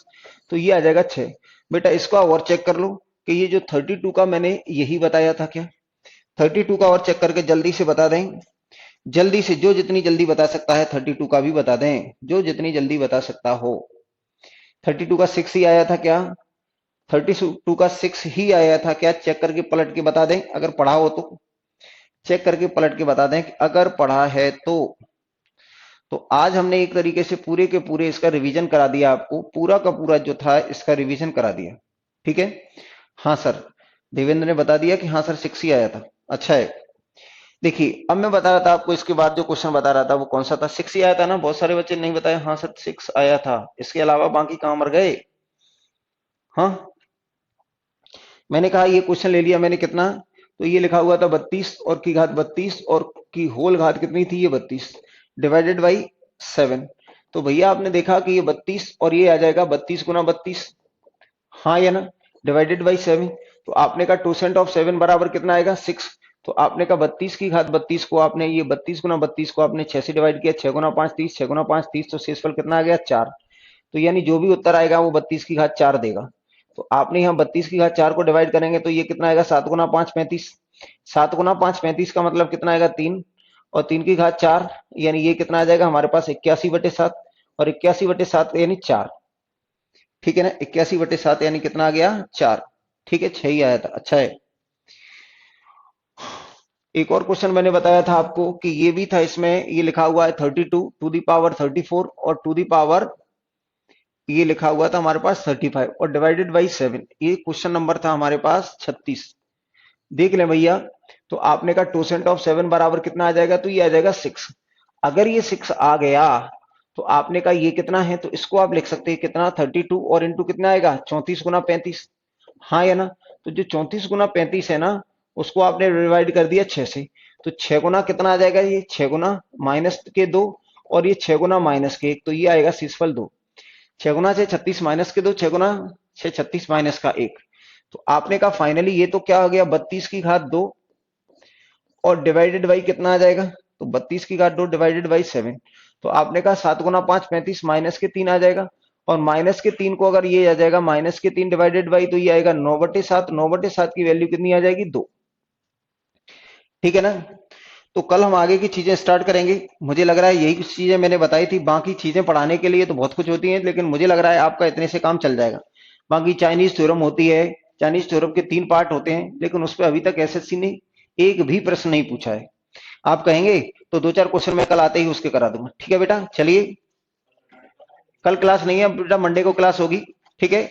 तो ये आ जाएगा 6। बेटा इसको और चेक कर लो कि ये जो 32 का मैंने यही बताया था क्या। 32 का और चेक करके जल्दी से बता दें, जल्दी से, जो जितनी जल्दी बता सकता है 32 का भी बता दें, जो जितनी जल्दी बता सकता हो। 32 का 6 ही आया था क्या, 32 का 6 ही आया था क्या, चेक करके पलट के बता दें अगर पढ़ा हो तो, चेक करके पलट के बता दें कि अगर पढ़ा है तो आज हमने एक तरीके से पूरे के पूरे इसका रिवीजन करा दिया, आपको पूरा का पूरा जो था इसका रिवीजन करा दिया। ठीक है, हाँ सर, देवेंद्र ने बता दिया कि हाँ सर 6 ही आया था, अच्छा है। देखिए अब मैं बता रहा था आपको, इसके बाद जो क्वेश्चन बता रहा था वो कौन सा था, 6 ही आया था ना, बहुत सारे बच्चे नहीं बताए, हाँ सर 6 आया था, इसके अलावा बाकी कहां मर गए। हाँ मैंने कहा ये क्वेश्चन ले लिया मैंने कितना, तो ये लिखा हुआ था 32 और की घात 32 और की होल घात कितनी थी ये 32, डिवाइडेड बाई 7। तो भैया आपने देखा कि ये 32 और ये आ जाएगा 32 गुना 32, हाँ या ना, डिवाइडेड बाई 7। तो आपने का टूसेंट ऑफ 7 बराबर कितना आएगा 6। तो आपने का 32 की घात 32 को आपने ये 32 गुना 32 को आपने 6 से डिवाइड किया, 6 गुना 5 30, 6 गुना 5 30, तो शेषफल कितना आ गया 4। तो यानी जो भी उत्तर आएगा वो 32 की घात 4 देगा। तो आपने यहाँ 32 की घात 4 को डिवाइड करेंगे तो ये कितना आएगा 7 गुना 5 35, 7 गुना 5 35 का मतलब कितना आएगा 3, और 3 की घात 4, यानी ये कितना आ जाएगा हमारे पास 81/7, और 81/7 यानी 4। ठीक है ना, 81/7 यानी कितना आ गया 4। ठीक है, 6 ही आया था, अच्छा है। एक और क्वेश्चन मैंने बताया था आपको कि ये भी था, इसमें ये लिखा हुआ है 32 टू दी पावर 34 और टू दी पावर ये लिखा हुआ था हमारे पास 35 और डिवाइडेड बाई 7। ये क्वेश्चन नंबर था हमारे पास 36। देख लें भैया, तो आपने का टूसेंट ऑफ 7 बराबर कितना आ जाएगा, तो ये आ जाएगा 6। अगर ये 6 आ गया तो आपने का ये कितना है, तो इसको आप लिख सकते हैं कितना 32 और इंटू कितना आएगा 34 गुना 35, हाँ या ना। तो जो 34 गुना 35 है ना उसको आपने डिवाइड कर दिया 6 से, तो 6 गुना कितना आ जाएगा, ये 6 गुना माइनस के 2 और ये 6 गुना माइनस के 1, तो ये आएगा शेषफल 2। 6 गुना से 36 माइनस के 2, 6 गुना से 36 माइनस का 1। तो आपने कहा फाइनली ये तो क्या हो गया 32 की घात 2 और डिवाइडेड बाई कितना आ जाएगा, तो 32 की घात 2 डिवाइडेड बाई 7। तो आपने कहा 7 गुना 5 35 माइनस के 3 आ जाएगा, और माइनस के 3 को अगर ये आ जाएगा माइनस के 3 डिवाइडेड बाई, तो ये आएगा 9/7, 9/7 की वैल्यू कितनी आ जाएगी 2। ठीक है ना, तो कल हम आगे की चीजें स्टार्ट करेंगे। मुझे लग रहा है यही कुछ चीजें मैंने बताई थी, बाकी चीजें पढ़ाने के लिए तो बहुत कुछ होती हैं, लेकिन मुझे लग रहा है आपका इतने से काम चल जाएगा। बाकी चाइनीज थ्योरम होती है, चाइनीज थ्योरम के 3 पार्ट होते हैं, लेकिन उस पर अभी तक एसएससी ने एक भी प्रश्न नहीं पूछा है। आप कहेंगे तो 2-4 क्वेश्चन मैं कल आते ही उसके करा दूंगा। ठीक है बेटा, चलिए कल क्लास नहीं है बेटा, मंडे को क्लास होगी। ठीक है,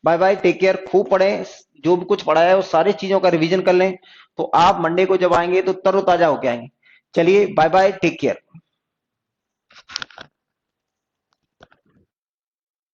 बाय बाय, टेक केयर, खूब पढ़ें, जो भी कुछ पढ़ाया है उस सारी चीजों का रिवीजन कर लें, तो आप मंडे को जब आएंगे तो तरोताजा होके आएंगे। चलिए बाय बाय, टेक केयर।